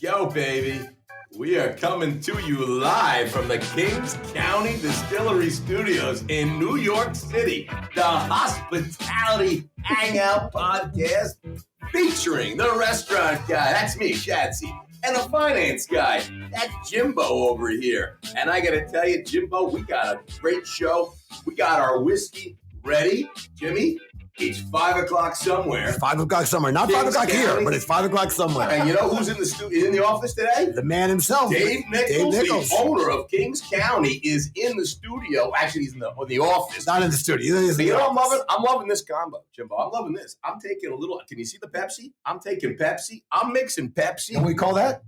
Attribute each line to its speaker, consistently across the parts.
Speaker 1: go, baby. We are coming to you live from the Kings County Distillery Studios in New York City. The Hospitality Hangout Podcast featuring the restaurant guy, that's me, Shatsy, and the finance guy, that's Jimbo over here. And I got to tell you, Jimbo, we got a great show. We got our whiskey ready. Jimmy, it's 5 o'clock somewhere.
Speaker 2: It's 5 o'clock somewhere. Not
Speaker 1: Kings
Speaker 2: 5 o'clock
Speaker 1: County.
Speaker 2: here, but it's 5 o'clock somewhere.
Speaker 1: And you know who's in the office today?
Speaker 2: The man himself.
Speaker 1: Dave Nichols, the owner of Kings County, is in the studio. Actually, he's in the office.
Speaker 2: Not in the studio.
Speaker 1: But you know, I'm loving this combo, Jimbo. I'm loving this. I'm taking a little. Can you see the Pepsi? I'm taking Pepsi. I'm mixing Pepsi.
Speaker 2: What we call that?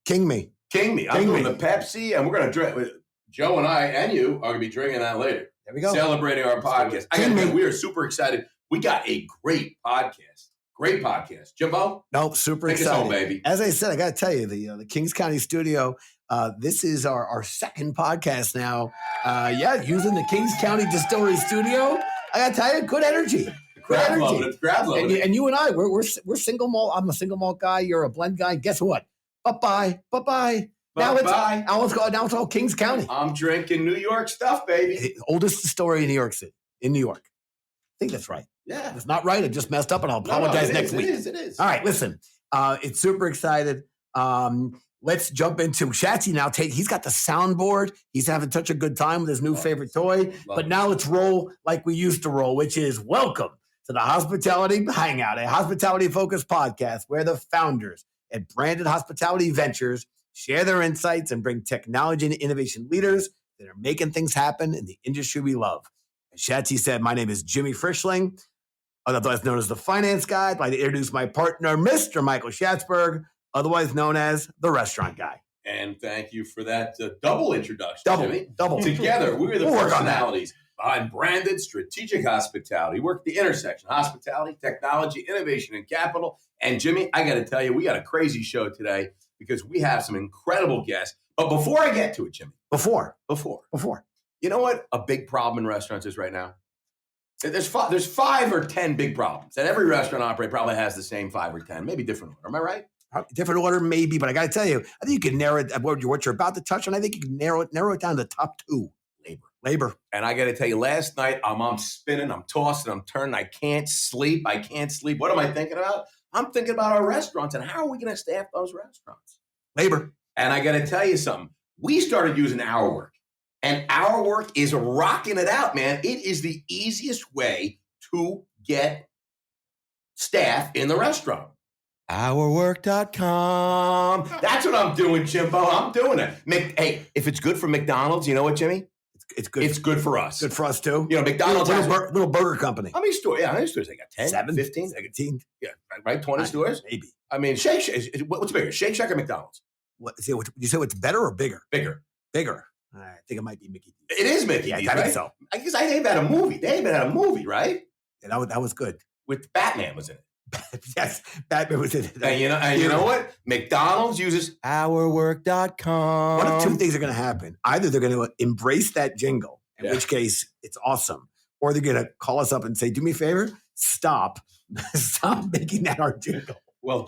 Speaker 2: King me.
Speaker 1: King me. I'm doing the Pepsi, and we're gonna drink. Joe and I and you are gonna be drinking that later.
Speaker 2: There we go.
Speaker 1: Celebrating our podcast. We are super excited. We got a great podcast. Great podcast. Jimbo?
Speaker 2: Nope, super
Speaker 1: excited. Take us home, baby.
Speaker 2: As I said, I got to tell you, the Kings County studio, this is our second podcast now. Using the Kings County Distillery Studio. I got to tell you, good energy.
Speaker 1: Grab load.
Speaker 2: And you and I, we're single malt. I'm a single malt guy. You're a blend guy. Guess what? Bye-bye. Now it's all Kings County.
Speaker 1: I'm drinking New York stuff, baby.
Speaker 2: The oldest distillery in New York City. In New York. I think that's right.
Speaker 1: Yeah.
Speaker 2: If it's not right, I just messed up and I'll apologize next week.
Speaker 1: It is.
Speaker 2: All right, listen. It's super excited. Let's jump into Shatsy now. He's got the soundboard. He's having such a good time with his new favorite toy. But now let's roll like we used to roll, which is welcome to the Hospitality Hangout, a hospitality-focused podcast where the founders at Branded Hospitality Ventures share their insights and bring technology and innovation leaders that are making things happen in the industry we love. As Shatsy said, my name is Jimmy Frischling, otherwise known as the finance guy. I'd like to introduce my partner, Mr. Michael Schatzberg, otherwise known as the restaurant guy.
Speaker 1: And thank you for that double introduction,
Speaker 2: Jimmy. Double.
Speaker 1: Together, we're the personalities behind Branded Strategic Hospitality. We work at the intersection, hospitality, technology, innovation, and capital. And Jimmy, I got to tell you, we got a crazy show today because we have some incredible guests. But before I get to it, Jimmy. Before. You know what a big problem in restaurants is right now? There's 5 or 10 big problems. And every restaurant operator probably has the same 5 or 10, maybe different order. Am I right?
Speaker 2: Different order, maybe. But I got to tell you, I think you can narrow it, what you're about to touch on. I think you can narrow it down to the top 2. Labor. And I got to tell you, last night, I'm spinning, I'm tossing, I'm turning. I can't sleep. What am I thinking about? I'm thinking about our restaurants and how are we going to staff those restaurants? Labor.
Speaker 1: And I got to tell you something. We started using Our Work. And Our Work is rocking it out, man. It is the easiest way to get staff in the restaurant. OurWork.com. That's what I'm doing, Jimbo. I'm doing it. Hey, if it's good for McDonald's, you know what, Jimmy?
Speaker 2: It's good.
Speaker 1: It's good for us.
Speaker 2: Good for us, too.
Speaker 1: You know, McDonald's
Speaker 2: little burger company.
Speaker 1: How many stores? Yeah, how many stores? They got 10,
Speaker 2: 7,
Speaker 1: 15?
Speaker 2: 17.
Speaker 1: Yeah, right? 20 stores?
Speaker 2: Maybe.
Speaker 1: I mean, Shake Shack. What's bigger, Shake Shack or McDonald's?
Speaker 2: You say what's better or bigger?
Speaker 1: Bigger.
Speaker 2: I think it might be Mickey D's.
Speaker 1: It is Mickey D's,
Speaker 2: I think
Speaker 1: right?
Speaker 2: so.
Speaker 1: I guess they've had a movie. They even had a movie, right?
Speaker 2: Yeah, that was good.
Speaker 1: With Batman was in it.
Speaker 2: Yes, Batman was in it.
Speaker 1: And you know what? McDonald's uses OurWork.com.
Speaker 2: One of 2 things are going to happen. Either they're going to embrace that jingle, in which case it's awesome, or they're going to call us up and say, do me a favor, stop making that our jingle.
Speaker 1: Well,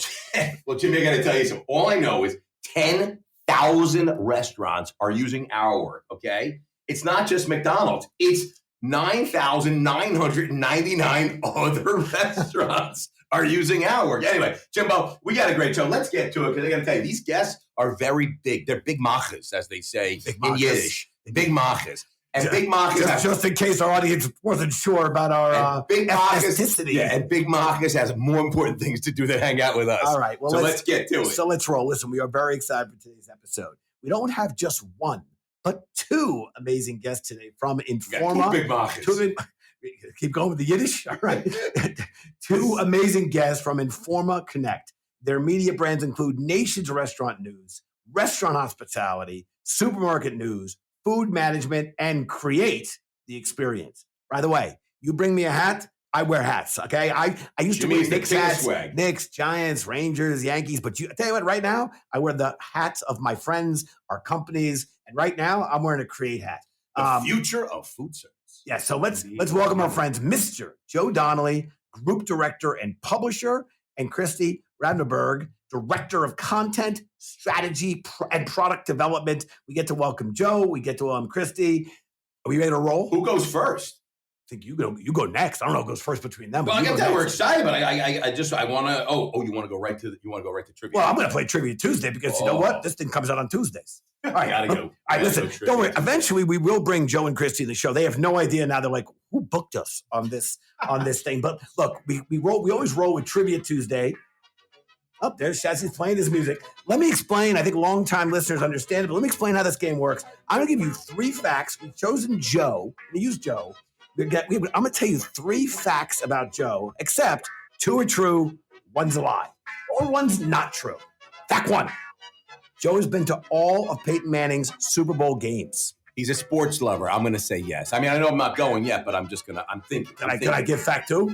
Speaker 1: Jimmy, I got to tell you something. All I know is 10,000 restaurants are using Our Work, okay? It's not just McDonald's. It's 9,999 other restaurants are using Our Work. Anyway, Jimbo, we got a great show. Let's get to it because I got to tell you, these guests are very big. They're big machas, as they say in Yiddish. Big machas. And big machas
Speaker 2: just in case our audience wasn't sure about our ethnicity.
Speaker 1: Yeah, and big machas has more important things to do than hang out with us.
Speaker 2: All right. Well,
Speaker 1: let's get to it.
Speaker 2: So let's roll. Listen, we are very excited for today's episode. We don't have just one, but 2 amazing guests today from Informa.
Speaker 1: Big machas.
Speaker 2: Keep going with the Yiddish. All right. 2 amazing guests from Informa Connect. Their media brands include Nation's Restaurant News, Restaurant Hospitality, Supermarket News, Food Management, and Create the Experience. By the way, you bring me a hat, I wear hats, okay? I used to wear Knicks hats, Knicks, Giants, Rangers, Yankees, but I tell you what, right now, I wear the hats of my friends, our companies, and right now, I'm wearing a Create hat.
Speaker 1: The future of food service.
Speaker 2: Yeah, so let's welcome our friends, Mr. Joe Donnelly, Group Director and Publisher, and Christi Ravneberg, Director of Content, Strategy, and Product Development. We get to welcome Joe. We get to welcome Christi. Are we ready to roll?
Speaker 1: Who goes first?
Speaker 2: I think you go next. I don't know who goes first between them.
Speaker 1: Well, I get that we're excited, but I want to. You want to go right to trivia?
Speaker 2: Well, I'm going to play Trivia Tuesday because you know what? This thing comes out on Tuesdays. All right,
Speaker 1: gotta go.
Speaker 2: All right, listen. Don't worry. Eventually, we will bring Joe and Christi to the show. They have no idea now. They're like, who booked us on this thing? But look, we always roll with Trivia Tuesday. Oh, there's Shazzy's playing his music. Let me explain. I think longtime listeners understand it, but let me explain how this game works. I'm going to give you 3 facts. We've chosen Joe. We use Joe. I'm going to tell you 3 facts about Joe, except 2 are true, 1's a lie, or 1's not true. Fact 1. Joe has been to all of Peyton Manning's Super Bowl games.
Speaker 1: He's a sports lover. I'm going to say yes. I mean, I know I'm not going yet, but I'm thinking.
Speaker 2: Can I give fact 2? All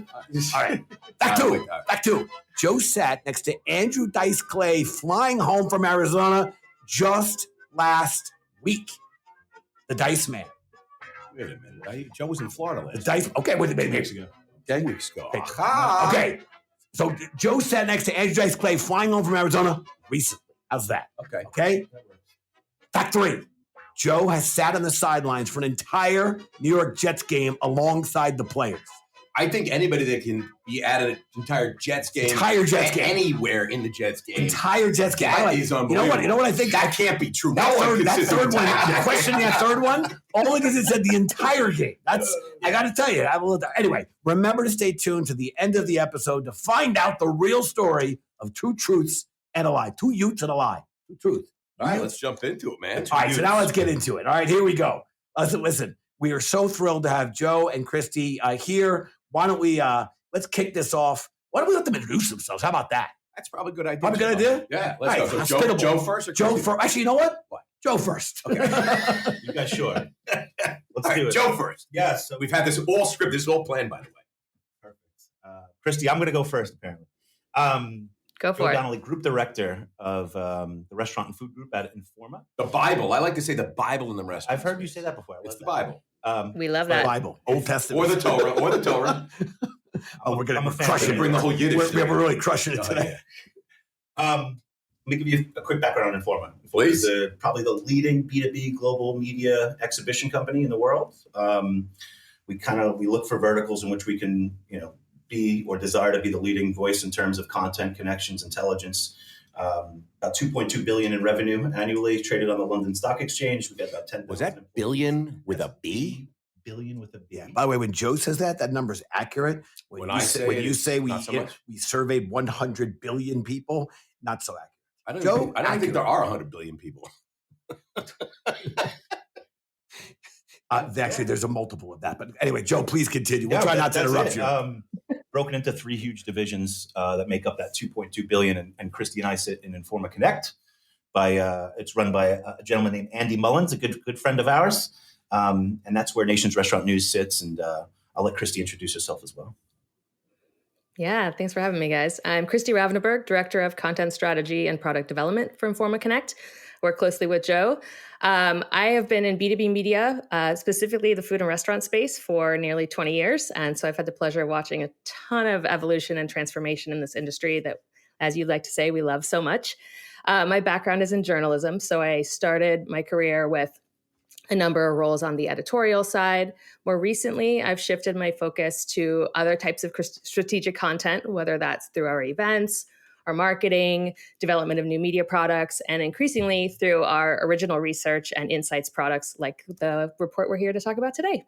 Speaker 2: right. Fact 2. Fact 2. Joe sat next to Andrew Dice Clay flying home from Arizona just last week. The Dice Man.
Speaker 1: Wait a minute. Right? Joe was in Florida last.
Speaker 2: The Dice. Okay, wait a minute.
Speaker 1: 2 weeks ago.
Speaker 2: 2
Speaker 1: weeks ago.
Speaker 2: Okay. So Joe sat next to Andrew Dice Clay flying home from Arizona recently. How's that? Okay. Fact 3. Joe has sat on the sidelines for an entire New York Jets game alongside the players.
Speaker 1: I think anybody that can be at an entire Jets game, anywhere in the Jets game,
Speaker 2: entire Jets game,
Speaker 1: that is unbelievable.
Speaker 2: You know what I think?
Speaker 1: That can't be true.
Speaker 2: That third one, you questioning that third one? Only because it said the entire game. I got to tell you. Anyway, remember to stay tuned to the end of the episode to find out the real story of 2 truths and a lie. 2 Utes and a lie. 2 truths.
Speaker 1: All right, let's jump into it, man.
Speaker 2: All right, so now let's get into it. All right, here we go. Listen, we are so thrilled to have Joe and Christi here. Why don't we, let's kick this off. Why don't we let them introduce themselves? How about that?
Speaker 1: That's probably a good idea.
Speaker 2: Probably a good idea?
Speaker 1: Yeah, let's go. So Joe first or
Speaker 2: Joe first. Actually, you know what? Joe first.
Speaker 1: Okay.
Speaker 3: You guys sure? Let's do it.
Speaker 1: Joe first.
Speaker 3: Yes.
Speaker 1: We've had this all script. This is all planned, by the way.
Speaker 3: Perfect. Christi, I'm going to go first, apparently.
Speaker 4: Go for it.
Speaker 3: Donnelly, Group Director of the Restaurant and Food Group at Informa.
Speaker 1: The Bible. I like to say the Bible in the restaurant.
Speaker 3: I've heard you say that before.
Speaker 1: It's the Bible.
Speaker 4: We love that.
Speaker 2: The Bible. Old Testament.
Speaker 1: Or the Torah.
Speaker 2: We're going to crush it.
Speaker 1: Bring the whole Yiddish.
Speaker 2: We're really crushing it today.
Speaker 3: Let me give you a quick background on Informa.
Speaker 1: Please.
Speaker 3: Is probably the leading B2B global media exhibition company in the world. We look for verticals in which we can, be or desire to be the leading voice in terms of content, connections, intelligence. About $2.2 billion in revenue annually, traded on the London Stock Exchange. We got about 10.
Speaker 1: Was that billion with a B?
Speaker 3: Billion with a B.
Speaker 2: Yeah. By the way, when Joe says that number's accurate. When you say we surveyed 100 billion people, not so accurate.
Speaker 1: I don't think there are 100 billion people.
Speaker 2: Actually, there's a multiple of that. But anyway, Joe, please continue. We'll try not to interrupt you.
Speaker 3: Broken into 3 huge divisions that make up that $2.2 billion. And Christi and I sit in Informa Connect. It's run by a gentleman named Andy Mullins, a good friend of ours. And that's where Nation's Restaurant News sits. And I'll let Christi introduce herself as well.
Speaker 4: Yeah, thanks for having me, guys. I'm Christi Ravneberg, Director of Content Strategy and Product Development for Informa Connect. Work closely with Joe. I have been in B2B media, specifically the food and restaurant space, for nearly 20 years. And so I've had the pleasure of watching a ton of evolution and transformation in this industry that, as you'd like to say, we love so much. My background is in journalism. So I started my career with a number of roles on the editorial side. More recently, I've shifted my focus to other types of strategic content, whether that's through our events, our marketing, development of new media products, and increasingly through our original research and insights products like the report we're here to talk about today.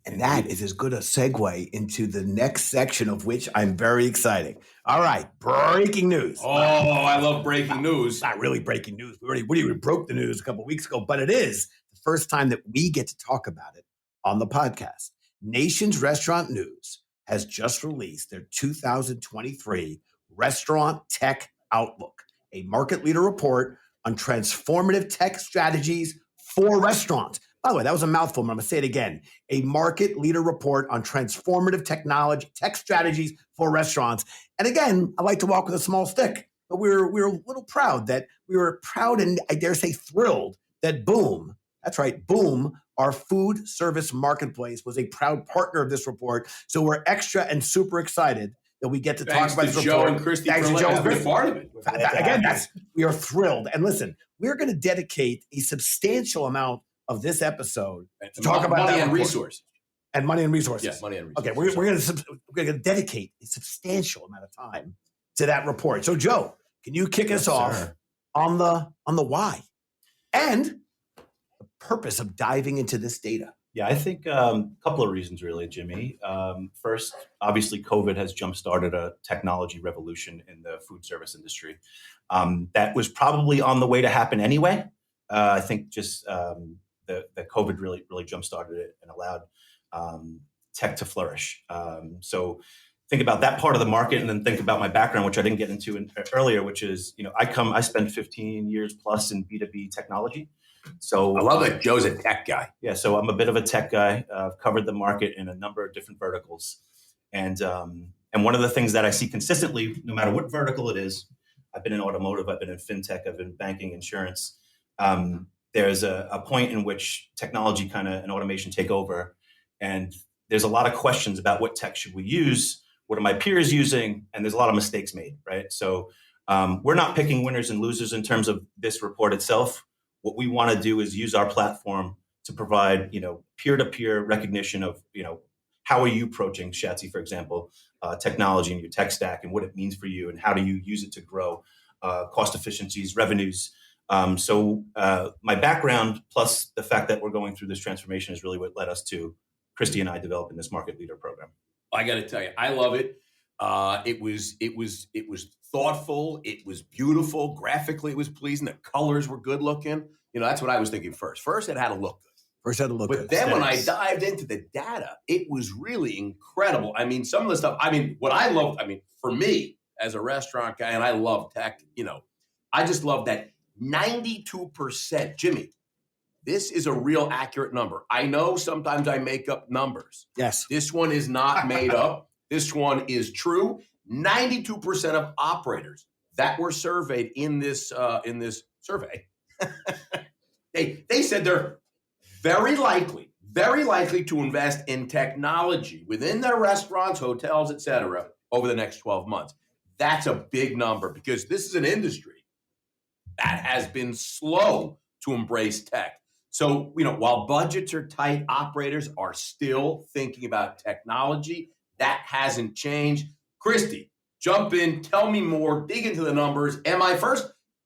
Speaker 2: And that is as good a segue into the next section, of which I'm very excited. All right, breaking news.
Speaker 1: Oh, I love breaking news.
Speaker 2: Not really breaking news. We already broke the news a couple of weeks ago, but it is the first time that we get to talk about it on the podcast. Nation's Restaurant News has just released their 2023 Restaurant Tech Outlook, a market leader report on transformative tech strategies for restaurants. By the way, that was a mouthful, but I'm going to say it again. A market leader report on transformative tech strategies for restaurants. And again, I like to walk with a small stick, but we're a little proud and I dare say thrilled that Boom, that's right, Boom, our food service marketplace, was a proud partner of this report. So we're extra and super excited that we get to
Speaker 1: Thanks
Speaker 2: talk about
Speaker 1: to
Speaker 2: this
Speaker 1: Joe
Speaker 2: report.
Speaker 1: and Christy
Speaker 2: Thanks
Speaker 1: for
Speaker 2: to Joe
Speaker 1: letting
Speaker 2: and
Speaker 1: us be
Speaker 2: Christy.
Speaker 1: part of it.
Speaker 2: Again, we are thrilled. And listen, we're going to dedicate a substantial amount of this episode to talk about
Speaker 1: money
Speaker 2: that
Speaker 1: and
Speaker 2: report.
Speaker 1: resources.
Speaker 2: And money and resources.
Speaker 1: Yeah, money and resources.
Speaker 2: Okay, we're going to dedicate a substantial amount of time to that report. So, Joe, can you kick us off on the why and the purpose of diving into this data?
Speaker 3: Yeah, I think a couple of reasons, really, Jimmy. First, obviously, COVID has jump-started a technology revolution in the food service industry. That was probably on the way to happen anyway. I think just the COVID really jump-started it and allowed tech to flourish. So think about that part of the market, and then think about my background, which I didn't get into earlier, which is, I spent 15 years plus in B2B technology. So
Speaker 1: I love that Joe's a tech guy.
Speaker 3: Yeah, so I'm a bit of a tech guy. I've covered the market in a number of different verticals. And one of the things that I see consistently, no matter what vertical it is, I've been in automotive, I've been in fintech, I've been in banking, insurance. There's a point in which technology and automation take over. And there's a lot of questions about what tech should we use? What are my peers using? And there's a lot of mistakes made, right? So we're not picking winners and losers in terms of this report itself. What we want to do is use our platform to provide, peer-to-peer recognition of, how are you approaching, Shatsy, for example, technology in your tech stack and what it means for you and how do you use it to grow cost efficiencies, revenues. So my background plus the fact that we're going through this transformation is really what led us to Christy and I developing this market leader program.
Speaker 1: I got to tell you, I love it. It was thoughtful. It was beautiful. Graphically, it was pleasing. The colors were good looking. That's what I was thinking first. First, it had to look good. But then when I dived into the data, it was really incredible. I mean, some of the stuff, what I loved, for me as a restaurant guy, and I love tech, I just love that 92%. Jimmy, this is a real accurate number. I know sometimes I make up numbers.
Speaker 2: Yes.
Speaker 1: This one is not made up. This one is true. 92% of operators that were surveyed in this survey, they said they're very likely to invest in technology within their restaurants, hotels, et cetera, over the next 12 months. That's a big number because this is an industry that has been slow to embrace tech. So, while budgets are tight, operators are still thinking about technology. That hasn't changed. Christy, jump in, tell me more, dig into the numbers. Am I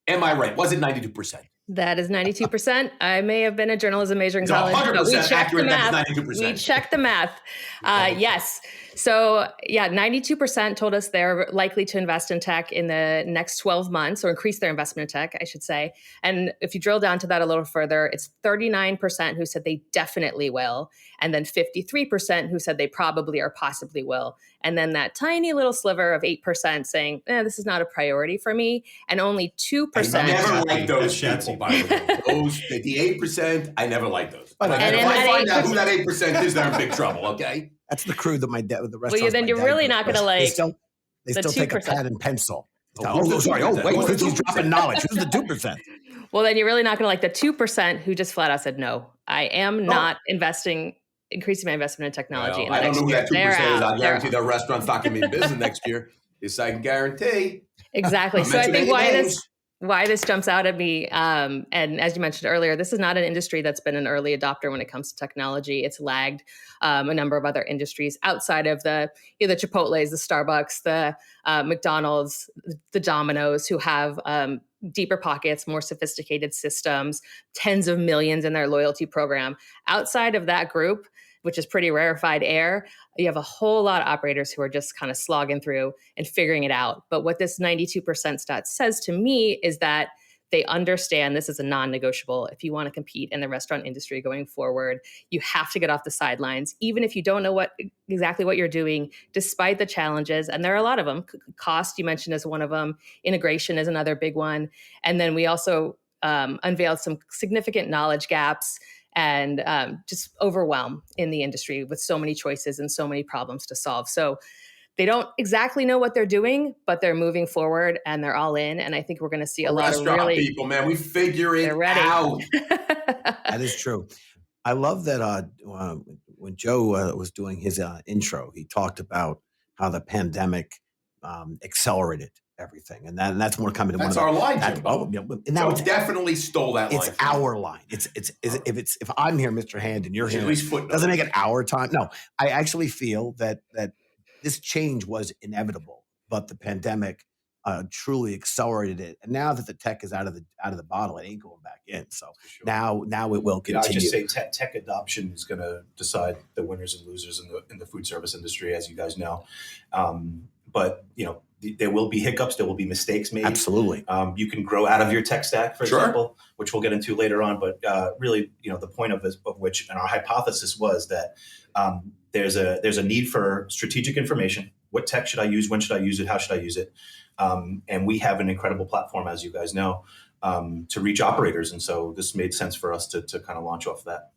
Speaker 1: right? Was it 92%?
Speaker 4: That is 92%. I may have been a journalism major in college, but we checked the math. We checked the math. Yes. So 92% told us they're likely to invest in tech in the next 12 months or increase their investment in tech, I should say. And if you drill down to that a little further, it's 39% who said they definitely will. And then 53% who said they probably or possibly will. And then that tiny little sliver of 8% saying, this is not a priority for me. And only 2%.
Speaker 1: I never liked those people, by the way. The 8%, I never liked those. And if I find out who that 8% is, they're in big trouble, okay?
Speaker 2: That's the crew that the restaurant.
Speaker 4: Well, then you're really not going to like.
Speaker 2: They still take a pad and pencil. Sorry. Oh, wait, Christy's dropping knowledge. Who's the 2%?
Speaker 4: Well, then you're really not going to like the 2% who just flat out said, no, I am not increasing my investment in technology.
Speaker 1: Well, I don't know who that 2% is. I guarantee the restaurant's not going to be in business next year. This I can guarantee.
Speaker 4: Exactly. So I think why this jumps out at me, and as you mentioned earlier, this is not an industry that's been an early adopter when it comes to technology. It's lagged a number of other industries outside of the Chipotles, the Starbucks, the McDonald's, the Domino's, who have deeper pockets, more sophisticated systems, tens of millions in their loyalty program. Outside of that group, which is pretty rarefied air, you have a whole lot of operators who are just kind of slogging through and figuring it out. But what this 92% stat says to me is that they understand this is a non-negotiable. If you want to compete in the restaurant industry going forward, you have to get off the sidelines, even if you don't know exactly what you're doing, despite the challenges. And there are a lot of them. Cost, you mentioned, is one of them. Integration is another big one. And then we also unveiled some significant knowledge gaps and just overwhelm in the industry with so many choices and so many problems to solve. So they don't exactly know what they're doing, but they're moving forward and they're all in. And I think we're going to see a lot of really
Speaker 1: people, man. We figure it out.
Speaker 2: That is true. I love that when Joe was doing his intro, he talked about how the pandemic accelerated everything, and that's more coming.
Speaker 1: That's our line, Jim.
Speaker 2: And now
Speaker 1: Joe definitely stole that line.
Speaker 2: It's our line. If I'm here, Mr. Hand, and you're here,
Speaker 1: at least footnote.
Speaker 2: Doesn't make it our time. No, I actually feel that this change was inevitable, but the pandemic truly accelerated it. And now that the tech is out of the bottle, it ain't going back in. So
Speaker 3: Sure.
Speaker 2: now it will continue.
Speaker 3: I just say tech adoption is going to decide the winners and losers in the food service industry, as you guys know. But there will be hiccups. There will be mistakes made.
Speaker 2: Absolutely.
Speaker 3: You can grow out of your tech stack, for example, which we'll get into later on. But really, the point of which, and our hypothesis was that there's a need for strategic information. What tech should I use? When should I use it? How should I use it? And we have an incredible platform, as you guys know, to reach operators. And so this made sense for us to kind of launch off of that.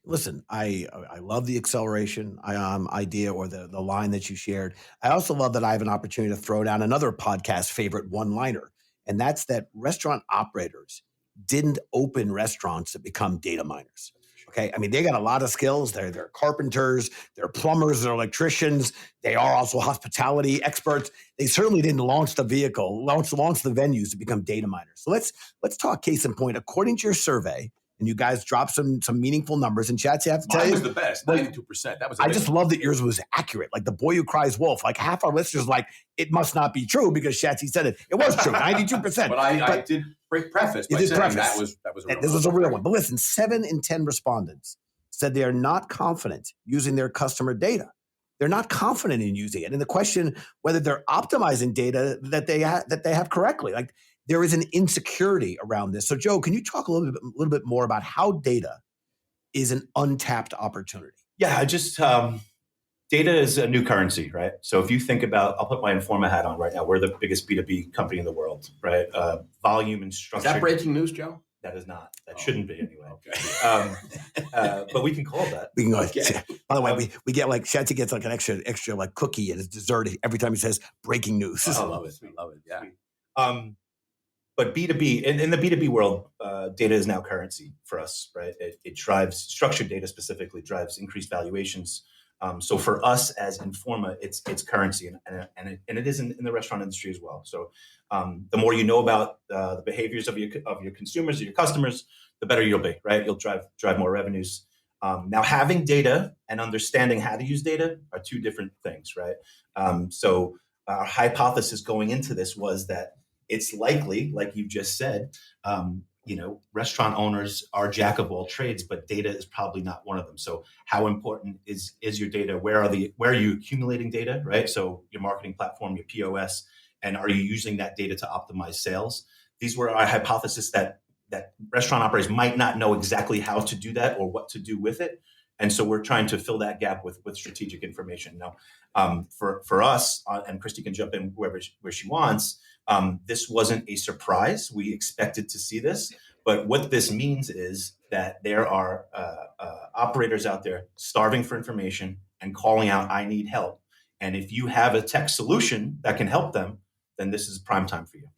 Speaker 2: Listen, I love the acceleration idea or the line that you shared. I also love that I have an opportunity to throw down another podcast favorite one-liner, and that's that restaurant operators didn't open restaurants to become data miners. Okay, I mean, they got a lot of skills. They're carpenters, they're plumbers, they're electricians. They are also hospitality experts. They certainly didn't launch the venues to become data miners. So let's talk case in point. According to your survey, and you guys dropped some meaningful numbers in chats. You have to tell you,
Speaker 1: mine was the best, 92%. That was.
Speaker 2: I just love that yours was accurate. Like the boy who cries wolf. Like half our listeners, it must not be true because Shatsy said it. It was true, 92%.
Speaker 1: But I did preface by saying that was a real
Speaker 2: this was a real one. But listen, 7 in 10 respondents said they are not confident using their customer data. They're not confident in using it. And the question whether they're optimizing data that they have correctly, like. There is an insecurity around this. So, Joe, can you talk a little bit more about how data is an untapped opportunity?
Speaker 3: Yeah, data is a new currency, right? So if you think about, I'll put my Informa hat on right now. We're the biggest B2B company in the world, right? Volume and structure.
Speaker 1: Is that breaking news, Joe?
Speaker 3: That is not. That shouldn't be anyway. Okay. But we can call it that.
Speaker 2: We can go. Okay. By the way, we get Shatsy gets an extra cookie and his dessert every time he says breaking news.
Speaker 1: I love it. We love it. Yeah.
Speaker 3: But B2B, in the B2B world, data is now currency for us, right? It drives, structured data specifically drives increased valuations. So for us as Informa, it's currency, and it is in the restaurant industry as well. So the more you know about the behaviors of your consumers, of your customers, the better you'll be, right? You'll drive more revenues. Now, having data and understanding how to use data are two different things, right? So our hypothesis going into this was that it's likely, like you just said, restaurant owners are jack of all trades, but data is probably not one of them. So how important is your data? Where are you accumulating data, right? So your marketing platform, your POS, and are you using that data to optimize sales? These were our hypothesis that restaurant operators might not know exactly how to do that or what to do with it. And so we're trying to fill that gap with strategic information. Now, for us, and Christi can jump in where she wants, this wasn't a surprise. We expected to see this. But what this means is that there are operators out there starving for information and calling out, I need help. And if you have a tech solution that can help them, then this is prime time for you.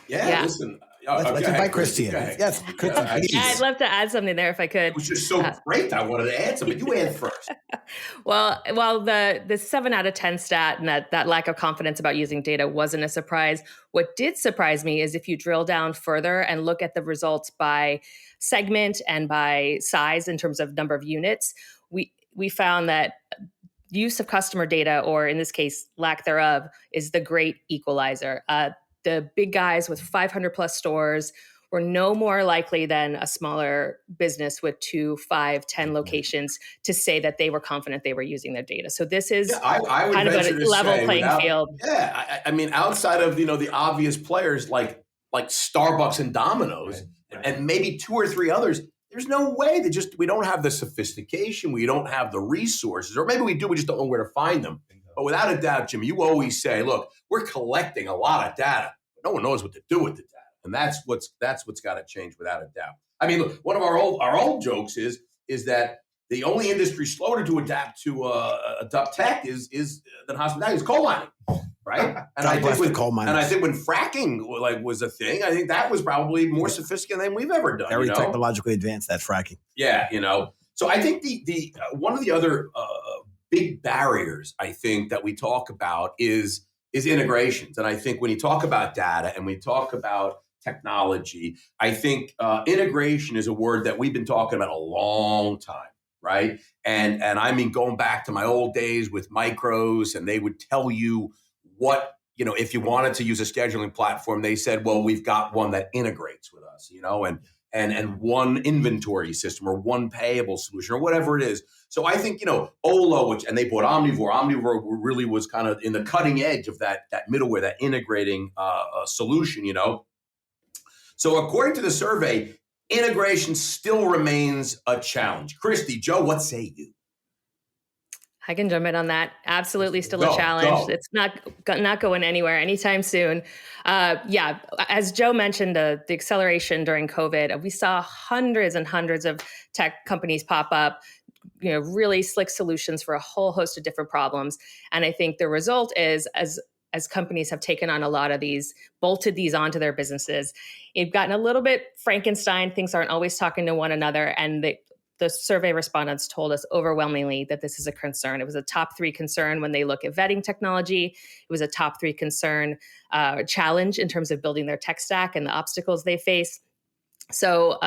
Speaker 1: Yeah. Listen.
Speaker 2: Let's invite Christi in. Yes,
Speaker 4: I'd love to add something there if I could.
Speaker 1: It was just so great. I wanted to add something. You add first.
Speaker 4: Well, the 7 out of 10 stat and that lack of confidence about using data wasn't a surprise. What did surprise me is if you drill down further and look at the results by segment and by size in terms of number of units, we found that use of customer data, or in this case, lack thereof, is the great equalizer. The big guys with 500 plus stores were no more likely than a smaller business with 2, 5, 10 locations to say that they were confident they were using their data. So this is
Speaker 1: I would
Speaker 4: kind of a level playing field.
Speaker 1: Yeah, I mean, outside of the obvious players like Starbucks and Domino's, and maybe 2 or 3 others, there's no way we don't have the sophistication, we don't have the resources, or maybe we do, we just don't know where to find them. But without a doubt, Jim, you always say, look, we're collecting a lot of data, but no one knows what to do with the data. And that's what's got to change without a doubt. I mean, look, one of our old jokes is that the only industry slower to adapt tech is than hospitality is coal mining, right? And I think when fracking was a thing, I think that was probably more sophisticated than we've ever done.
Speaker 2: Very technologically advanced, that fracking.
Speaker 1: Yeah, So I think the one of the other big barriers I think that we talk about is is integrations. And I think when you talk about data and we talk about technology, I think integration is a word that we've been talking about a long time, right? And I mean, going back to my old days with micros, and they would tell you what, if you wanted to use a scheduling platform, they said, well, we've got one that integrates with us, and one inventory system or one payable solution or whatever it is. So I think, Olo, and they bought Omnivore. Omnivore really was kind of in the cutting edge of that middleware, that integrating solution, So according to the survey, integration still remains a challenge. Christy, Joe, what say you?
Speaker 4: I can jump in on that. Absolutely still a challenge. It's not going anywhere anytime soon. As Joe mentioned, the acceleration during COVID, we saw hundreds and hundreds of tech companies pop up, really slick solutions for a whole host of different problems. And I think the result is, as companies have taken on a lot of these, bolted these onto their businesses, it's gotten a little bit Frankenstein. Things aren't always talking to one another. And the survey respondents told us overwhelmingly that this is a concern. It was a top 3 concern when they look at vetting technology. It was a top 3 concern challenge in terms of building their tech stack and the obstacles they face. So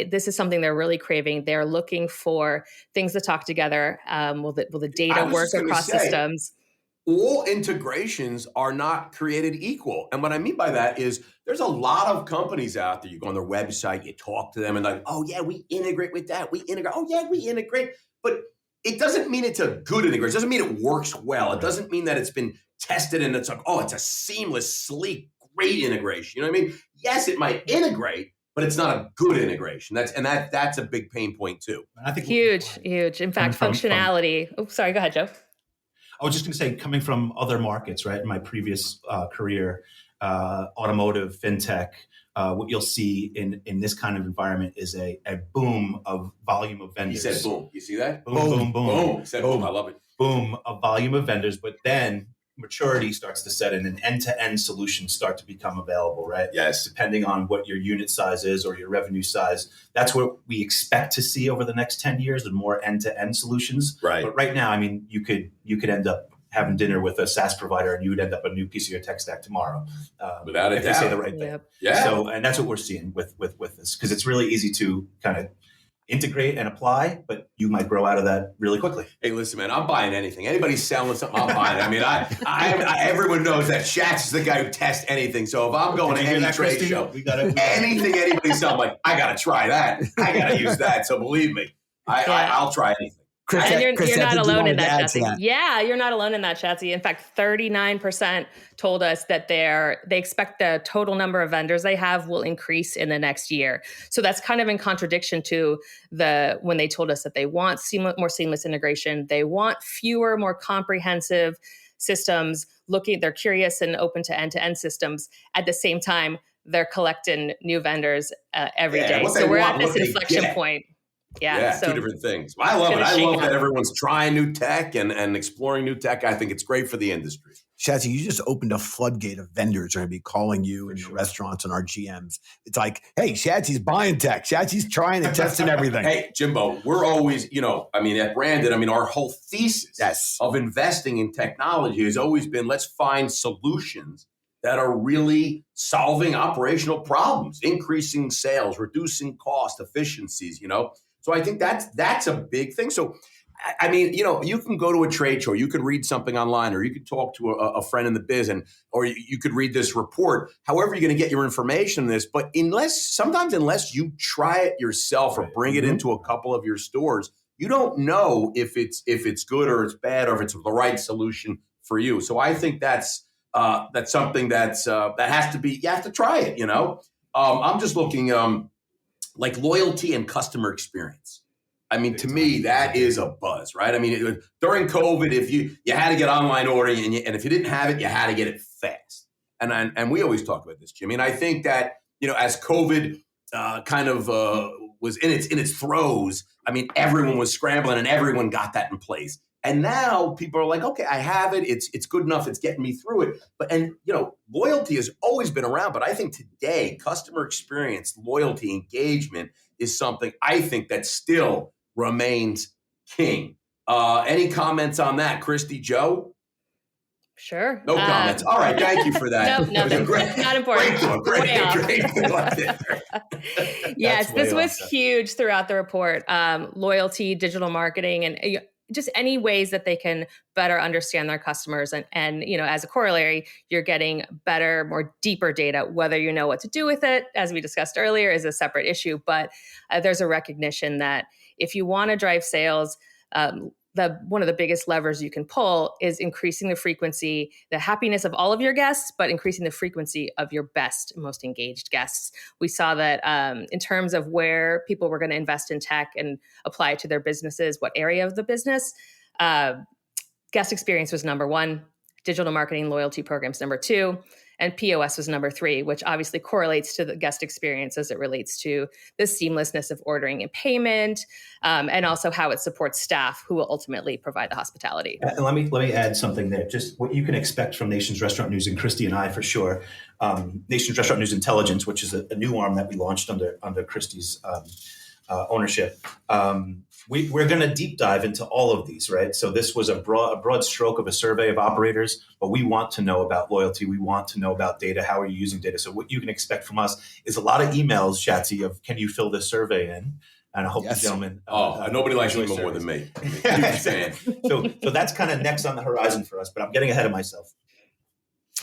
Speaker 4: this is something they're really craving. They're looking for things that talk together. Will the data work across systems?
Speaker 1: All integrations are not created equal. And what I mean by that is there's a lot of companies out there. You go on their website, you talk to them and like, oh yeah, we integrate with that. We integrate. Oh yeah, we integrate. But it doesn't mean it's a good integration. It doesn't mean it works well. It doesn't mean that it's been tested and it's like, oh, it's a seamless, sleek, great integration. You know what I mean? Yes, it might integrate, but it's not a good integration. That's a big pain point too.
Speaker 4: I think huge. In fact, functionality. Sorry, go ahead, Joe.
Speaker 3: I was just going to say, coming from other markets, right? In my previous career, automotive, fintech, what you'll see in this kind of environment is a boom of volume of vendors.
Speaker 1: He said boom. You see that?
Speaker 3: Boom, boom, boom. Boom.
Speaker 1: He said boom. I love it.
Speaker 3: Boom of volume of vendors, but then maturity starts to set in and end-to-end solutions start to become available, right?
Speaker 1: Yes.
Speaker 3: Depending on what your unit size is or your revenue size. That's what we expect to see over the next 10 years, and more end-to-end solutions.
Speaker 1: Right.
Speaker 3: But right now, I mean, you could end up having dinner with a SaaS provider and you would end up a new piece of your tech stack tomorrow.
Speaker 1: Without a doubt.
Speaker 3: If they say the right thing.
Speaker 4: Yep.
Speaker 1: Yeah.
Speaker 3: So, and that's what we're seeing with this, because it's really easy to kind of integrate and apply, but you might grow out of that really quickly.
Speaker 1: Hey, listen, man, I'm buying anything. Anybody's selling something, I'm buying it. I mean, everyone knows that Shats is the guy who tests anything. So if I'm going to any trade show, anything anybody's selling, I'm like, I got to try that. I got to use that. So believe me, I'll try anything.
Speaker 4: And you're not alone in that, Shatsy. Yeah, you're not alone in that, Shatsy. In fact, 39% told us that they expect the total number of vendors they have will increase in the next year. So that's kind of in contradiction to when they told us that they want more seamless integration. They want fewer, more comprehensive systems. They're curious and open to end-to-end systems. At the same time, they're collecting new vendors every day. So we're at this inflection point. Yeah, so
Speaker 1: 2 different things. I love it. I love that everyone's trying new tech and exploring new tech. I think it's great for the industry.
Speaker 2: Shatsy, you just opened a floodgate of vendors are going to be calling you and your restaurants and our GMs. It's like, hey, Shatsy's buying tech. Shatsy's trying and testing everything.
Speaker 1: Hey, Jimbo, we're always, at Brandon, our whole thesis of investing in technology has always been, let's find solutions that are really solving operational problems, increasing sales, reducing cost, efficiencies, So I think that's a big thing. So, I mean, you can go to a trade show, you could read something online, or you could talk to a friend in the biz, or you could read this report. However, you're going to get your information on this. But unless you try it yourself or bring it into a couple of your stores, you don't know if it's good or it's bad or if it's the right solution for you. So I think that's something that has to be. You have to try it. I'm just looking. Like loyalty and customer experience. I mean, to me, that is a buzz, right? I mean, during COVID, if you had to get online ordering and if you didn't have it, you had to get it fast. And we always talk about this, Jimmy. And I think that, as COVID was in its throes, I mean, everyone was scrambling and everyone got that in place. And now people are like, okay, I have it. It's good enough. It's getting me through it. But loyalty has always been around. But I think today, customer experience, loyalty, engagement is something I think that still remains king. Any comments on that, Christy, Joe?
Speaker 4: Sure.
Speaker 1: No comments. All right. Thank you for that.
Speaker 4: No, nothing. Not important. Yes, this was huge throughout the report. Loyalty, digital marketing, and just any ways that they can better understand their customers. And as a corollary, you're getting better, more deeper data. Whether you know what to do with it, as we discussed earlier, is a separate issue. But there's a recognition that if you want to drive sales, one of the biggest levers you can pull is increasing the frequency, the happiness of all of your guests, but increasing the frequency of your best, most engaged guests. We saw that in terms of where people were going to invest in tech and apply it to their businesses, what area of the business, guest experience was number one, digital marketing loyalty programs number two, and POS was number three, which obviously correlates to the guest experience as it relates to the seamlessness of ordering and payment, and also how it supports staff who will ultimately provide the hospitality.
Speaker 3: And let me add something there. Just what you can expect from Nation's Restaurant News and Christi and I for sure. Nation's Restaurant News Intelligence, which is a new arm that we launched under Christi's ownership. We're going to deep dive into all of these, right? So this was a broad stroke of a survey of operators, but we want to know about loyalty. We want to know about data. How are you using data? So what you can expect from us is a lot of emails, Shatsy, of can you fill this survey in? And I hope you gentlemen.
Speaker 1: Nobody likes email more than me.
Speaker 3: So that's kind of next on the horizon for us, but I'm getting ahead of myself.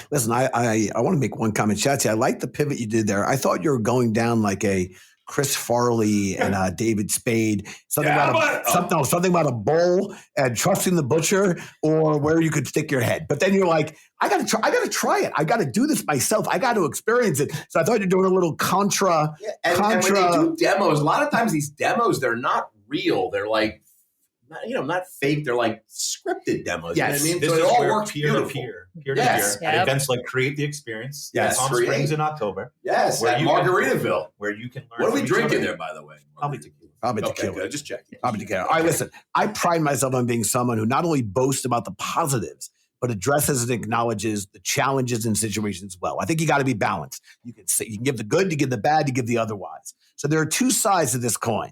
Speaker 2: Listen, I want to make one comment, Shatsy. I like the pivot you did there. I thought you were going down like a Chris Farley and David Spade, something about a bowl and trusting the butcher, or where you could stick your head. But then you're like, I got to try it. I got to do this myself. I got to experience it. So I thought you're doing a little contra.
Speaker 1: And when they do demos, a lot of times these demos, they're not real. They're like, not fake. They're like scripted demos.
Speaker 3: Yes.
Speaker 1: You know what I mean?
Speaker 3: This
Speaker 1: so
Speaker 3: is
Speaker 1: it all
Speaker 3: where
Speaker 1: works
Speaker 3: peer-to-peer
Speaker 1: Yes.
Speaker 3: at events like Create the Experience.
Speaker 1: Yes.
Speaker 3: Palm Springs in October.
Speaker 1: Yes. At Margaritaville.
Speaker 3: Where you can learn.
Speaker 1: What are we drinking there, by the way?
Speaker 3: Probably tequila.
Speaker 2: Probably tequila.
Speaker 1: Good. Just checking.
Speaker 2: Probably tequila. All right, listen. I pride myself on being someone who not only boasts about the positives, but addresses and acknowledges the challenges and situations as well. I think you got to be balanced. You can give the good, you give the bad, you give the otherwise. So there are two sides of this coin.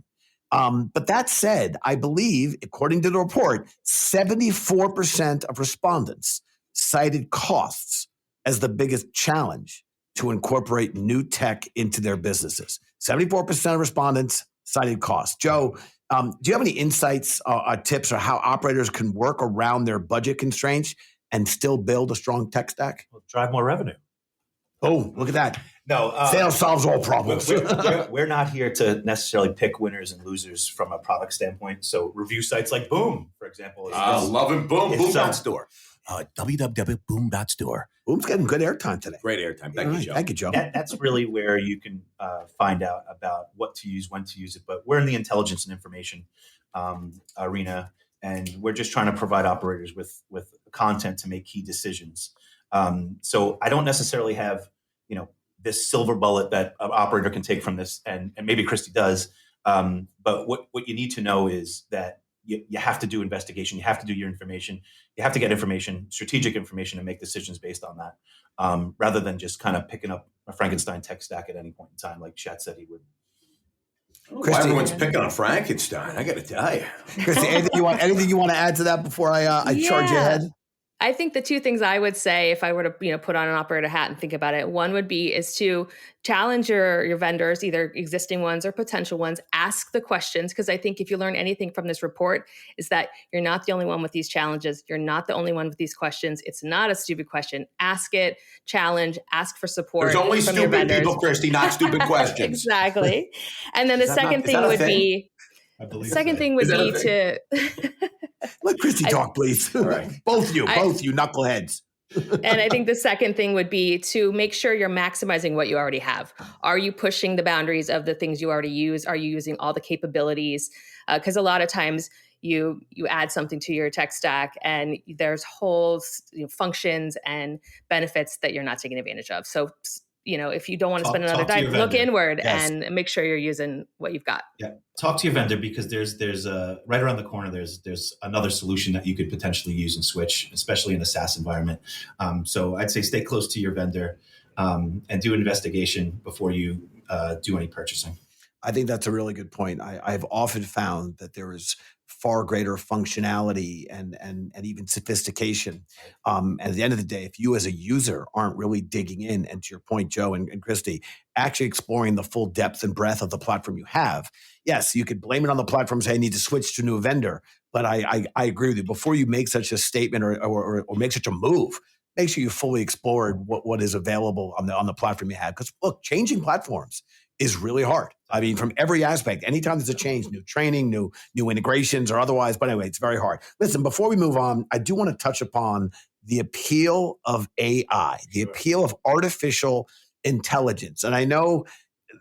Speaker 2: But that said, I believe, according to the report, 74% of respondents cited costs as the biggest challenge to incorporate new tech into their businesses. 74% of respondents cited costs. Joe, do you have any insights or tips on how operators can work around their budget constraints and still build a strong tech stack?
Speaker 3: Well, drive more revenue.
Speaker 2: Oh, look at that.
Speaker 3: No,
Speaker 2: sales solves all problems.
Speaker 3: We're not here to necessarily pick winners and losers from a product standpoint. So review sites like Boom, for example.
Speaker 1: Loving Boom. Boom.store. www.boom.store.
Speaker 2: Boom's getting good airtime today.
Speaker 1: Great airtime. Thank you, Joe.
Speaker 2: Thank you, Joe.
Speaker 3: That's really where you can find out about what to use, when to use it. But we're in the intelligence and information arena, and we're just trying to provide operators with content to make key decisions. So I don't necessarily have, this silver bullet that an operator can take from this, and maybe Christi does. But what you need to know is that you have to do investigation. You have to do your information. You have to get information, strategic information, and make decisions based on that, rather than just kind of picking up a Frankenstein tech stack at any point in time, like Shat said he would.
Speaker 1: Christi, everyone's picking on Frankenstein. I got to tell you,
Speaker 2: Christi, anything you want to add to that before I charge you ahead?
Speaker 4: I think the two things I would say if I were to, put on an operator hat and think about it, one would be is to challenge your vendors, either existing ones or potential ones, ask the questions. Because I think if you learn anything from this report is that you're not the only one with these challenges. You're not the only one with these questions. It's not a stupid question. Ask it, challenge, ask for support.
Speaker 1: There's only
Speaker 4: from
Speaker 1: stupid people, Christi, not stupid questions.
Speaker 4: Exactly. And then the second thing would be, to
Speaker 2: let Christi talk, please.
Speaker 1: Right.
Speaker 2: Both you knuckleheads.
Speaker 4: And I think the second thing would be to make sure you're maximizing what you already have. Are you pushing the boundaries of the things you already use? Are you using all the capabilities? Because a lot of times you add something to your tech stack and there's whole functions and benefits that you're not taking advantage of. So if you don't want to spend another dime, look inward and make sure you're using what you've got.
Speaker 3: Yeah, talk to your vendor, because there's right around the corner. There's another solution that you could potentially use and switch, especially in a SaaS environment. So I'd say stay close to your vendor and do investigation before you do any purchasing.
Speaker 2: I think that's a really good point. I've often found that there is far greater functionality and even sophistication. And at the end of the day, if you as a user aren't really digging in, and to your point, Joe and Christy, actually exploring the full depth and breadth of the platform you have, yes, you could blame it on the platform, say I need to switch to a new vendor. But I agree with you. Before you make such a statement or make such a move, make sure you fully explored what is available on the platform you have. Because look, changing platforms is really hard. I mean, from every aspect, anytime there's a change, new training, new integrations or otherwise, but anyway, it's very hard. Listen, before we move on, I do want to touch upon the appeal of AI, the appeal of artificial intelligence. And I know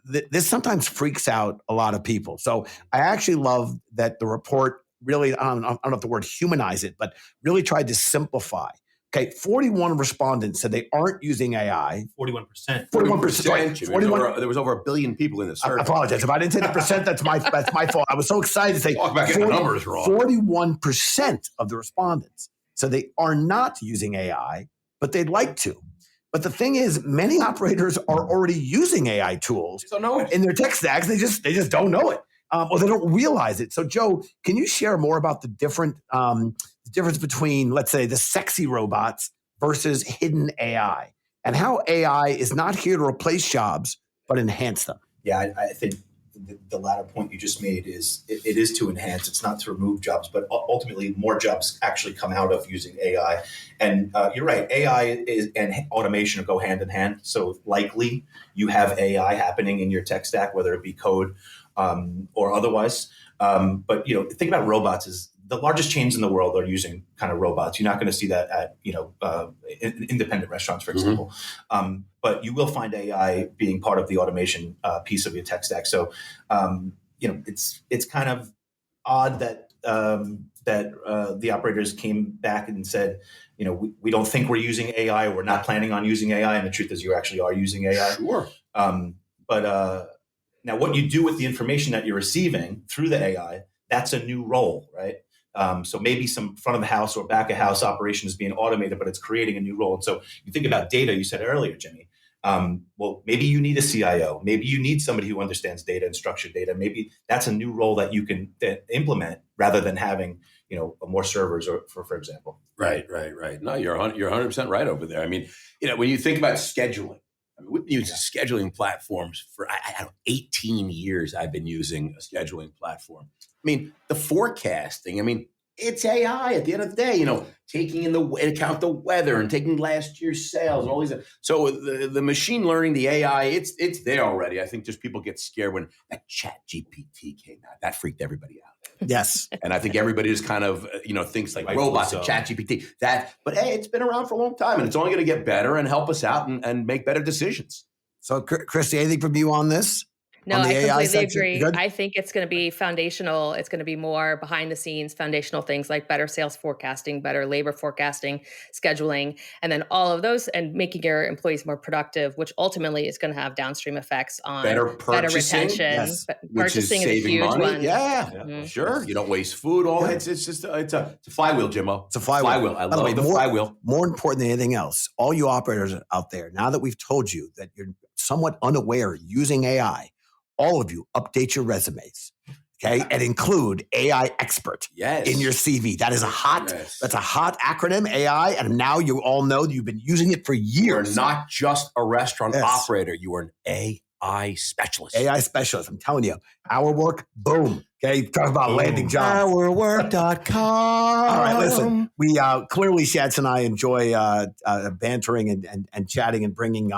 Speaker 2: this sometimes freaks out a lot of people. So I actually love that the report really, I don't know if the word humanize it, but really tried to simplify. Okay, 41 respondents said they aren't using AI.
Speaker 3: 41%.
Speaker 2: 41%.
Speaker 1: There was over 1 billion people in the survey.
Speaker 2: I apologize. If I didn't say the percent, that's my fault. I was so excited to say
Speaker 1: Talk about getting the numbers wrong.
Speaker 2: 41% of the respondents said they are not using AI, but they'd like to. But the thing is, many operators are already using AI tools in their tech stacks. They just don't know it, or they don't realize it. So, Joe, can you share more about the difference between, let's say, the sexy robots versus hidden AI, and how AI is not here to replace jobs, but enhance them?
Speaker 3: Yeah, I think the latter point you just made is it is to enhance. It's not to remove jobs, but ultimately more jobs actually come out of using AI. And you're right, AI and automation go hand in hand. So likely you have AI happening in your tech stack, whether it be code or otherwise. But think about robots is the largest chains in the world are using kind of robots. You're not going to see that at independent restaurants, for example. But you will find AI being part of the automation piece of your tech stack. So it's kind of odd that the operators came back and said, we don't think we're using AI, or we're not planning on using AI, and the truth is you actually are using AI.
Speaker 1: Sure.
Speaker 3: But now what you do with the information that you're receiving through the AI, that's a new role, right? So maybe some front of the house or back of house operation is being automated, but it's creating a new role. And so you think about data, you said earlier, Jimmy, well, maybe you need a CIO. Maybe you need somebody who understands data and structured data. Maybe that's a new role that you can implement rather than having, more servers, or for example.
Speaker 1: Right. No, you're 100% right over there. I mean, when you think about scheduling, we've been using scheduling platforms for 18 years. I've been using a scheduling platform. I mean, the forecasting, it's AI at the end of the day, taking into account the weather and taking last year's sales and all these. So the machine learning, the AI, it's there already. I think just people get scared when that Chat GPT came out. That freaked everybody out.
Speaker 2: Yes.
Speaker 1: And I think everybody just kind of, thinks like robots and Chat GPT. But hey, it's been around for a long time, and it's only going to get better and help us out and make better decisions.
Speaker 2: So, Christy, anything from you on this?
Speaker 4: No, I completely agree. I think it's going to be foundational. It's going to be more behind the scenes, foundational things like better sales forecasting, better labor forecasting, scheduling, and then all of those, and making your employees more productive, which ultimately is going to have downstream effects on better retention.
Speaker 2: Yes.
Speaker 4: Purchasing is a huge
Speaker 1: money.
Speaker 4: one.
Speaker 1: Yeah, mm-hmm. Sure. You don't waste food. It's a flywheel, Jimmo.
Speaker 2: It's a flywheel.
Speaker 1: I love the flywheel.
Speaker 2: More important than anything else, all you operators out there, now that we've told you that you're somewhat unaware using AI, all of you update your resumes, okay, and include AI expert in your CV. That is that's a hot acronym, AI, and now you all know that you've been using it for years.
Speaker 1: You're not just a restaurant operator; you are an AI specialist.
Speaker 2: AI specialist. I'm telling you, our work, boom. Okay, talk about landing jobs.
Speaker 1: Ourwork.com.
Speaker 2: All right, listen. We clearly, Shats and I enjoy bantering and chatting and bringing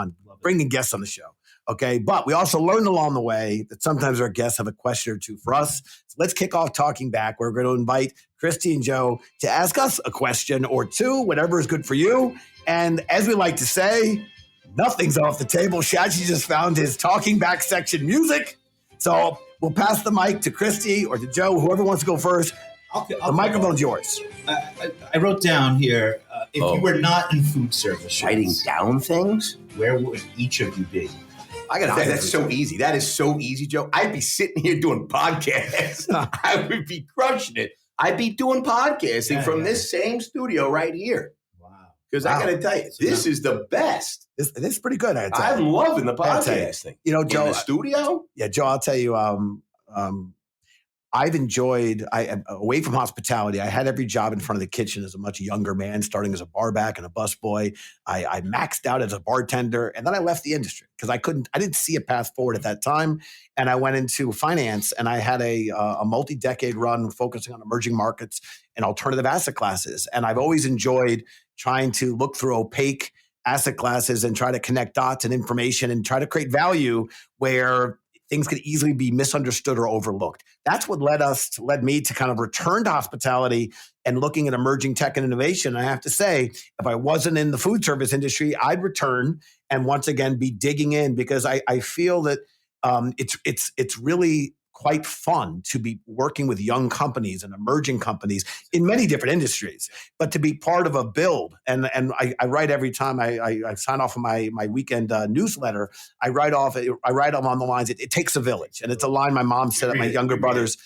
Speaker 2: guests on the show. Okay, but we also learned along the way that sometimes our guests have a question or two for us. So let's kick off talking back. We're going to invite Christy and Joe to ask us a question or two, whatever is good for you. And as we like to say, nothing's off the table. Shachi just found his talking back section music. So we'll pass the mic to Christy or to Joe, whoever wants to go first. The microphone's yours.
Speaker 3: I wrote down here, if you were not in food service,
Speaker 1: writing down things,
Speaker 3: where would each of you be?
Speaker 1: I got to say, that's so easy. That is so easy, Joe. I'd be sitting here doing podcasts. I would be crushing it. I'd be doing podcasting from this same studio right here.
Speaker 3: Wow.
Speaker 1: Because I got to tell you, this is the best.
Speaker 2: This is pretty good.
Speaker 1: I'm loving the podcasting.
Speaker 2: You know, Joe,
Speaker 1: in the studio.
Speaker 2: Yeah, Joe, I'll tell you. I've enjoyed. Away from hospitality, I had every job in front of the kitchen as a much younger man, starting as a bar back and a busboy. I maxed out as a bartender, and then I left the industry because I didn't see a path forward at that time. And I went into finance, and I had a multi-decade run focusing on emerging markets and alternative asset classes. And I've always enjoyed trying to look through opaque asset classes and try to connect dots and information and try to create value where things could easily be misunderstood or overlooked. That's what led me to kind of return to hospitality and looking at emerging tech and innovation. And I have to say, if I wasn't in the food service industry, I'd return and once again be digging in because I feel that it's really quite fun to be working with young companies and emerging companies in many different industries, but to be part of a build. And I write every time I sign off on my weekend newsletter, I write along the lines, it takes a village. And it's a line my mom said at my younger brother's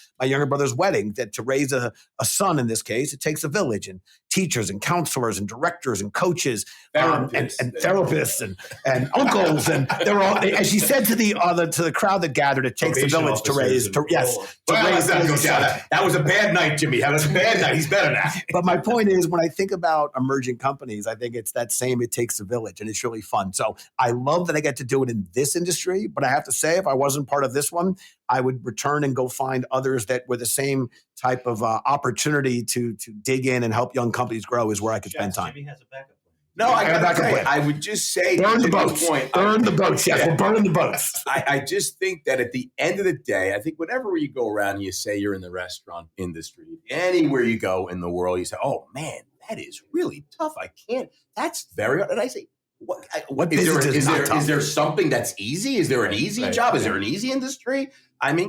Speaker 2: wedding, that to raise a son in this case, it takes a village, and teachers and counselors and directors and coaches and therapists and uncles. And they were all, as she said to the crowd that gathered, it takes a village to raise.
Speaker 1: That was a bad night, Jimmy. That was a bad night. He's better now.
Speaker 2: But my point is, when I think about emerging companies, I think it's that same, it takes a village, and it's really fun. So I love that I get to do it in this industry, but I have to say, if I wasn't part of this one, I would return and go find others that were the same type of opportunity to dig in and help young companies grow is where I could spend time.
Speaker 3: Jimmy has a backup plan.
Speaker 1: No, I would just say,
Speaker 2: burn the boats. Burn the boats. Yes, we're burning the boats.
Speaker 1: I just think that at the end of the day, I think whenever you go around and you say you're in the restaurant industry, anywhere you go in the world, you say, "Oh man, that is really tough. I can't. That's very hard." And I say, "What is there something that's easy? Is there an easy job? Is there an easy industry?" I mean,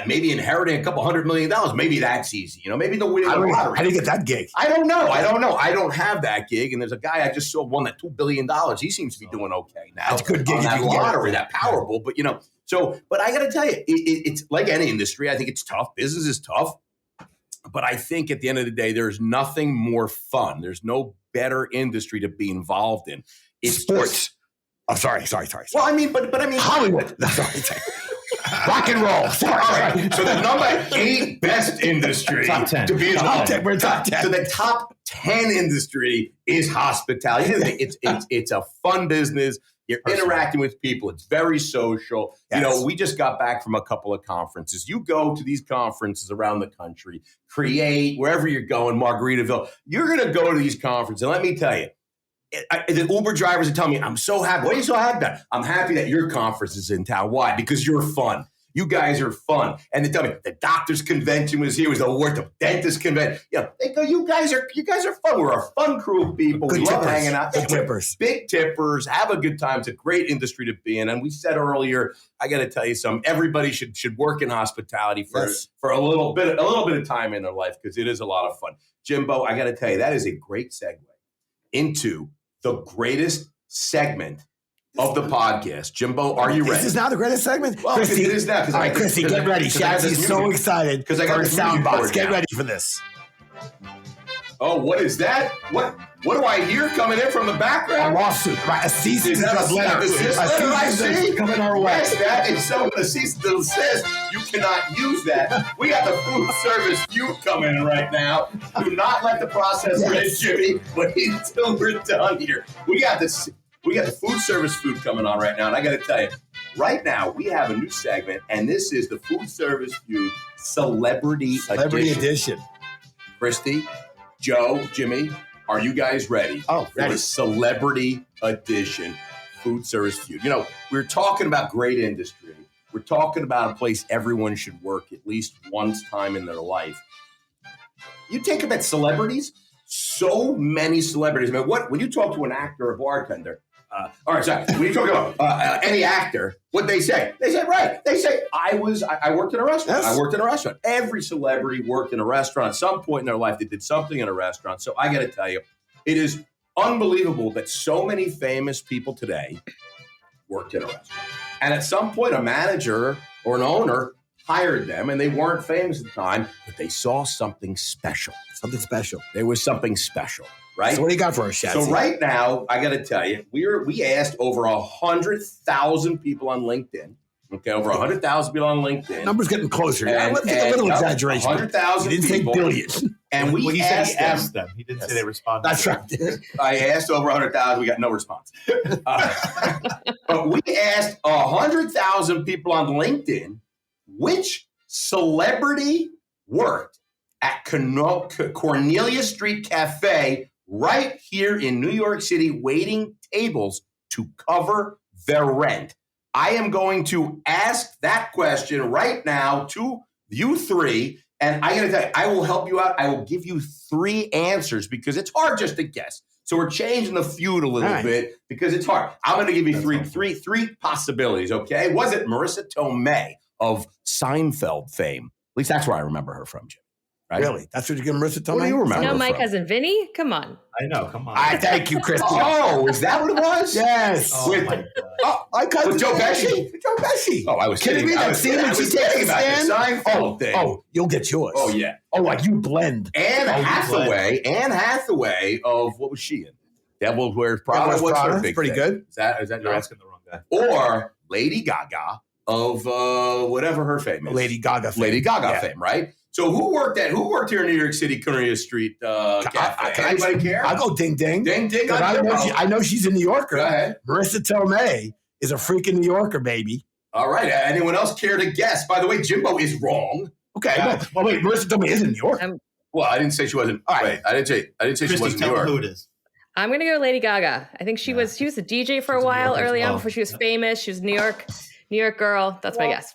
Speaker 1: maybe inheriting a couple $100 million, maybe that's easy. You know, maybe the winning the lottery.
Speaker 2: How do you get that gig?
Speaker 1: I don't know. I don't have that gig. And there's a guy I just saw won that $2 billion. He seems to be doing okay now.
Speaker 2: That's a good gig.
Speaker 1: On that lottery, that Powerball. But, but I got to tell you, it's like any industry. I think it's tough. Business is tough. But I think at the end of the day, there's nothing more fun. There's no better industry to be involved in. It's
Speaker 2: sports. Sorry.
Speaker 1: Well, I mean, but I mean,
Speaker 2: Hollywood. Sorry. Rock and roll. Sorry.
Speaker 1: All right. So the number 8 best industry
Speaker 3: top 10.
Speaker 1: to be involved in.
Speaker 2: We're top 10.
Speaker 1: So the top 10 industry is hospitality. It's a fun business. You're interacting with people. It's very social. Yes. We just got back from a couple of conferences. You go to these conferences around the country, Create, wherever you're going, Margaritaville. You're going to go to these conferences. And let me tell you, the Uber drivers are telling me, I'm so happy. What are you so happy about? I'm happy that your conference is in town. Why? Because you're fun. You guys are fun. And they tell me the doctor's convention was here. It was the dentist convention. They go, you guys are fun. We're a fun crew of people.
Speaker 2: Good
Speaker 1: we love
Speaker 2: tippers.
Speaker 1: hanging out.
Speaker 2: Big tippers.
Speaker 1: Big tippers. Have a good time. It's a great industry to be in. And we said earlier, I got to tell you something. Everybody should work in hospitality for a little bit of time in their life because it is a lot of fun. Jimbo, I got to tell you, that is a great segue into the greatest segment of the podcast. Jimbo, are you ready?
Speaker 2: This is now the greatest segment?
Speaker 1: Well,
Speaker 2: Christy,
Speaker 1: it is now.
Speaker 2: All right, Christy, get ready. Shazzy's so excited
Speaker 1: because I got
Speaker 2: the
Speaker 1: the
Speaker 2: sound box. Get
Speaker 1: now.
Speaker 2: ready for this.
Speaker 1: Oh, what is that? What do I hear coming in from the background?
Speaker 2: A lawsuit, right? A cease and desist letter.
Speaker 1: I see.
Speaker 2: Coming our way.
Speaker 1: Yes, that is someone a cease and desist. You cannot use that. We got the food service feud coming in right now. Do not let the processor in, Jimmy. But until we're done here, we got the food service food coming on right now, and I got to tell you, right now we have a new segment, and this is the food service feud Celebrity Edition. Christy, Joe, Jimmy, are you guys ready?
Speaker 2: Oh,
Speaker 1: ready. For the Celebrity Edition Food Service Feud. We're talking about great industry. We're talking about a place everyone should work at least once time in their life. You take about celebrities, so many celebrities. I mean, when you talk to an actor or bartender, when you talk about any actor, what they say? They say, I worked in a restaurant. Yes. I worked in a restaurant. Every celebrity worked in a restaurant at some point in their life. They did something in a restaurant. So I got to tell you, it is unbelievable that so many famous people today worked in a restaurant. And at some point, a manager or an owner hired them, and they weren't famous at the time, but they saw something special.
Speaker 2: Something special.
Speaker 1: There was something special. right?
Speaker 2: So what do you got for us, Shatsy?
Speaker 1: So right now, I got to tell you, we asked over 100,000 people on LinkedIn. Okay, over 100,000 people on LinkedIn.
Speaker 2: Numbers getting closer.
Speaker 1: And-
Speaker 2: Let's take a little
Speaker 1: and,
Speaker 2: exaggeration.
Speaker 1: 100,000
Speaker 2: You didn't say
Speaker 1: people.
Speaker 2: billions.
Speaker 1: And we asked them.
Speaker 3: He didn't say they responded.
Speaker 2: That's right.
Speaker 1: I asked over 100,000. We got no response. But we asked 100,000 people on LinkedIn which celebrity worked at Cornelia Street Cafe right here in New York City, waiting tables to cover their rent. I am going to ask that question right now to you three. And I got to tell you, I will help you out. I will give you 3 answers because it's hard just to guess. So we're changing the feud a little bit because it's hard. I'm going to give you three possibilities, okay? Was it Marissa Tomei of Seinfeld fame? At least that's where I remember her from, Jim. Right?
Speaker 2: Really? That's what you give Marissa Tomei?
Speaker 1: What do you remember?
Speaker 4: No, my
Speaker 1: from?
Speaker 4: cousin Vinny? Come on.
Speaker 3: I know. Come on.
Speaker 2: I thank you, Christy.
Speaker 1: Oh, is that what it was?
Speaker 2: Yes.
Speaker 3: Oh,
Speaker 1: With-
Speaker 3: my God.
Speaker 2: I cut
Speaker 1: With Joe Pesci?
Speaker 2: Joe Pesci.
Speaker 1: Oh, I was
Speaker 2: kidding me.
Speaker 1: I
Speaker 2: That
Speaker 1: was
Speaker 2: scene
Speaker 1: kidding.
Speaker 2: when
Speaker 1: I
Speaker 2: she
Speaker 1: was
Speaker 2: takes
Speaker 1: kidding
Speaker 2: the
Speaker 1: about the
Speaker 2: stand.
Speaker 1: Seinfeld thing.
Speaker 2: Oh, you'll get yours.
Speaker 1: Oh, yeah.
Speaker 2: Oh, like you blend.
Speaker 1: Anne Hathaway of, what was she in? Devil Wears Prada.
Speaker 2: Devil Wears
Speaker 1: What's her
Speaker 2: Prada.
Speaker 1: big
Speaker 2: Pretty
Speaker 1: thing?
Speaker 2: good.
Speaker 1: Is that
Speaker 3: You're
Speaker 1: your
Speaker 3: asking the wrong guy.
Speaker 1: Or Lady Gaga of whatever her fame is.
Speaker 2: Lady Gaga.
Speaker 1: Fame, right? So who worked here in New York City, Cornelia Street Cafe?
Speaker 2: Can
Speaker 1: Anybody care?
Speaker 2: I'll go ding ding.
Speaker 1: Ding ding.
Speaker 2: 'Cause I know she's a New Yorker.
Speaker 1: Go ahead.
Speaker 2: Marissa Tomei is a freaking New Yorker, baby.
Speaker 1: All right. Anyone else care to guess? By the way, Jimbo is wrong.
Speaker 2: Okay.
Speaker 1: Yeah.
Speaker 2: Well, wait. Marissa Tomei is in New York.
Speaker 1: Well, I didn't say she wasn't.
Speaker 2: All right.
Speaker 1: Wait, I didn't say she
Speaker 3: Christy,
Speaker 1: wasn't New
Speaker 3: tell
Speaker 1: York.
Speaker 3: me who it is.
Speaker 4: I'm going to go Lady Gaga. I think she was a DJ for a
Speaker 3: She's a New
Speaker 4: while
Speaker 3: Yorker as
Speaker 4: early on
Speaker 3: well.
Speaker 4: before she was famous. She was New York girl. That's my guess.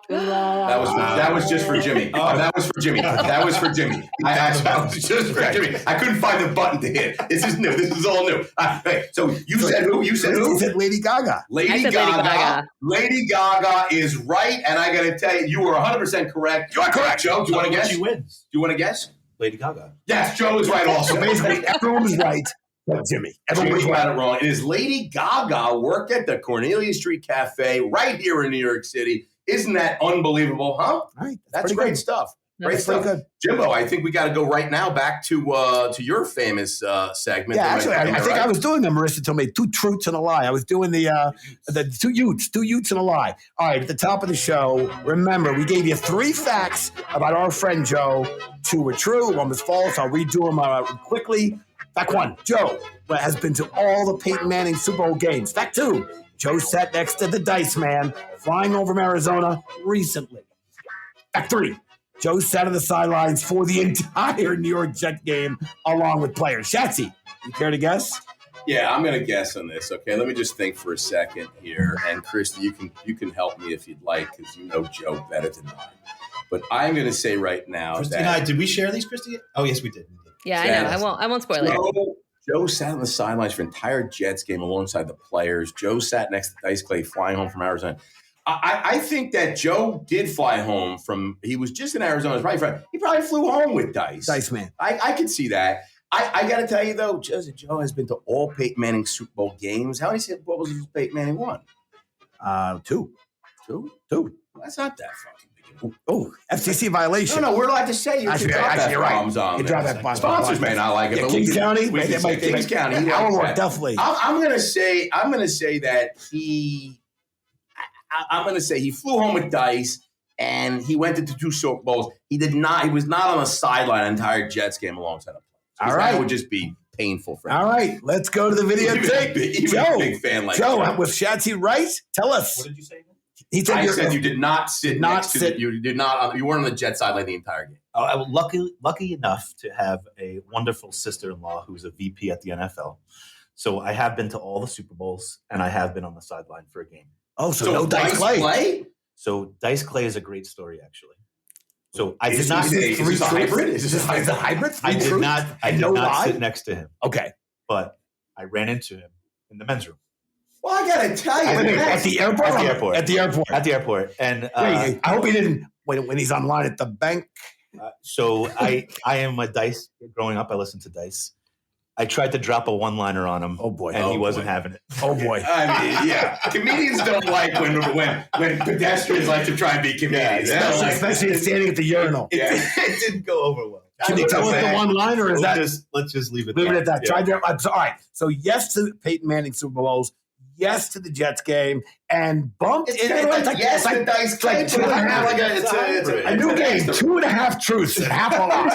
Speaker 1: That was just for Jimmy. That was for Jimmy. That was for Jimmy. That was just for Jimmy. I couldn't find the button to hit. This is new. This is all new. Hey, so you said who? You said
Speaker 2: Christy
Speaker 1: who?
Speaker 2: said Lady Gaga.
Speaker 1: Lady
Speaker 4: said Lady Gaga.
Speaker 1: Lady Gaga is right, and I got to tell you, you were 100% correct. You are correct, Joe. Do you want to guess?
Speaker 3: She wins.
Speaker 1: Do you want to guess?
Speaker 3: Lady Gaga.
Speaker 1: Yes, Joe is right also.
Speaker 2: So basically, everyone was right. But Jimmy. Everyone was
Speaker 1: Jimmy got
Speaker 2: right.
Speaker 1: it wrong. It is Lady Gaga worked at the Cornelia Street Cafe right here in New York City. Isn't that unbelievable, huh?
Speaker 2: All right.
Speaker 1: That's
Speaker 2: pretty
Speaker 1: great
Speaker 2: good.
Speaker 1: stuff. Great
Speaker 2: That's pretty
Speaker 1: stuff.
Speaker 2: good.
Speaker 1: Jimbo, I think we got to go right now back to your famous segment.
Speaker 2: Yeah,
Speaker 1: The
Speaker 2: actually,
Speaker 1: right
Speaker 2: I
Speaker 1: thing,
Speaker 2: think
Speaker 1: right?
Speaker 2: I was doing the Marissa Tomei, 2 truths and a lie. I was doing the 2 Utes and a lie. All right, at the top of the show, remember, we gave you 3 facts about our friend Joe. 2 were true, 1 was false. I'll redo them quickly. Fact 1, Joe has been to all the Peyton Manning Super Bowl games. Fact 2, Joe sat next to the Dice Man flying over Arizona recently. Fact 3, Joe sat on the sidelines for the entire New York Jet game along with players. Shatsy, you care to guess?
Speaker 1: Yeah, I'm going to guess on this. Okay, let me just think for a second here. And Christy, you can help me if you'd like, because you know Joe better than I. But I'm going to say right now
Speaker 3: Christy
Speaker 1: that
Speaker 3: and I, did we share these, Christy? Oh, yes, we did.
Speaker 4: Yeah, I know. I won't spoil it.
Speaker 1: Joe sat on the sidelines for an entire Jets game alongside the players. Joe sat next to Dice Clay flying home from Arizona. I think that Joe did fly home from, he was just in Arizona. He probably flew home with Dice.
Speaker 2: Dice Man.
Speaker 1: I could see that. I got to tell you, though, Joe has been to all Peyton Manning Super Bowl games. How many Super Bowls has Peyton Manning won?
Speaker 2: 2.
Speaker 1: 2?
Speaker 2: Well,
Speaker 1: That's not that fucking big.
Speaker 2: Oh, FCC violation.
Speaker 1: No, we're allowed to say you
Speaker 2: Actually,
Speaker 1: can drop
Speaker 2: you're right.
Speaker 1: F-bombs on
Speaker 2: You
Speaker 1: there.
Speaker 2: drop F-bombs.
Speaker 1: Sponsors may not like it,
Speaker 2: Yeah,
Speaker 1: but
Speaker 2: Kings County.
Speaker 1: we can say Kings County. He
Speaker 2: Our
Speaker 1: likes
Speaker 2: work,
Speaker 1: that.
Speaker 2: definitely.
Speaker 1: I'm gonna say that he flew home with Dice and he went to 2 Super Bowls. He was not on the sideline an entire Jets game alongside him.
Speaker 2: All right.
Speaker 1: That would just be painful for him.
Speaker 2: All right, let's go to the videotape.
Speaker 1: Even a big fan like
Speaker 2: Joe,
Speaker 1: that.
Speaker 2: was Shatsy right? Tell us.
Speaker 3: What did you say?
Speaker 2: He said
Speaker 1: I said you did not sit you weren't on the Jet sideline the entire game.
Speaker 3: I was lucky enough to have a wonderful sister-in-law who's a VP at the NFL. So I have been to all the Super Bowls, and I have been on the sideline for a game.
Speaker 2: Oh, so no Dice
Speaker 1: Dice
Speaker 2: Clay.
Speaker 3: So Dice Clay is a great story, actually. So I did
Speaker 1: Is
Speaker 3: not.
Speaker 1: this a hybrid? Is this a hybrid?
Speaker 3: I did not. I did
Speaker 2: no
Speaker 3: not
Speaker 2: lie?
Speaker 3: sit next to him,
Speaker 2: Okay.
Speaker 3: but I ran into him in the men's room
Speaker 1: Well, I gotta tell you,
Speaker 2: Wait, at the airport?
Speaker 3: At the airport.
Speaker 2: At the airport.
Speaker 3: at the airport, and
Speaker 2: Wait, I hope he didn't when he's online at the bank.
Speaker 3: so I am a Dice. Growing up, I listened to Dice. I tried to drop a one-liner on him.
Speaker 2: Oh, boy.
Speaker 3: and he
Speaker 1: Oh,
Speaker 3: wasn't
Speaker 1: boy.
Speaker 3: having it.
Speaker 2: Oh boy.
Speaker 1: I mean, yeah. Comedians don't like when pedestrians like to try and be comedians. They don't like
Speaker 2: Especially standing at the urinal.
Speaker 1: Yeah.
Speaker 3: It didn't go over well.
Speaker 2: Can you tell us the one line, or is that
Speaker 3: let's just leave it
Speaker 2: at that?
Speaker 3: Yeah.
Speaker 2: All right. So yes to Peyton Manning Super Bowls, yes to the Jets game, and bumped
Speaker 1: It's the dice play. It's
Speaker 2: a new game. 2.5 truths and half a lie.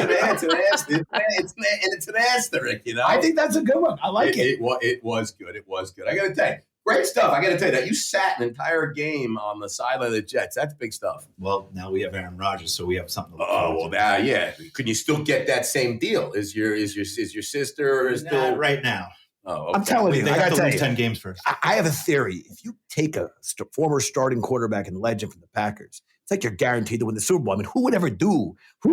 Speaker 1: It's an asterisk, you know.
Speaker 2: I think that's a good one. I like it.
Speaker 1: It was good. It was good. I got to tell you, great stuff. I got to tell you that you sat an entire game on the sideline of the Jets. That's big stuff.
Speaker 3: Well, now we have Aaron Rodgers, so we have something to look
Speaker 1: forward to. Now, yeah. Can you still get that same deal? Is your sister still
Speaker 3: right now?
Speaker 1: Oh, okay.
Speaker 2: I'm telling you,
Speaker 3: they got to lose 10 games first.
Speaker 2: I have a theory. If you take a former starting quarterback and legend from the Packers, it's like you're guaranteed to win the Super Bowl. I mean, who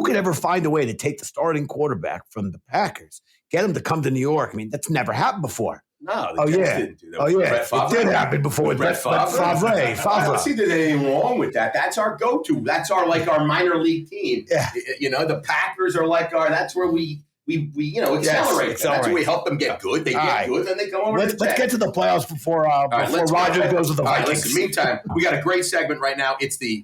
Speaker 2: could ever find a way to take the starting quarterback from the Packers, get him to come to New York? I mean, that's never happened before.
Speaker 1: No, the Jets didn't do that.
Speaker 2: Oh, yeah. It did happen before with Brett Favre.
Speaker 1: I don't see there's anything wrong with that. That's our go-to. That's our minor league team.
Speaker 2: Yeah.
Speaker 1: You know, the Packers are that's where we accelerate. That's where we help them get good. They get good, then they come over.
Speaker 2: Let's get to the playoffs before Rodgers goes with the Vikings.
Speaker 1: Listen, meantime, we got a great segment right now. It's they're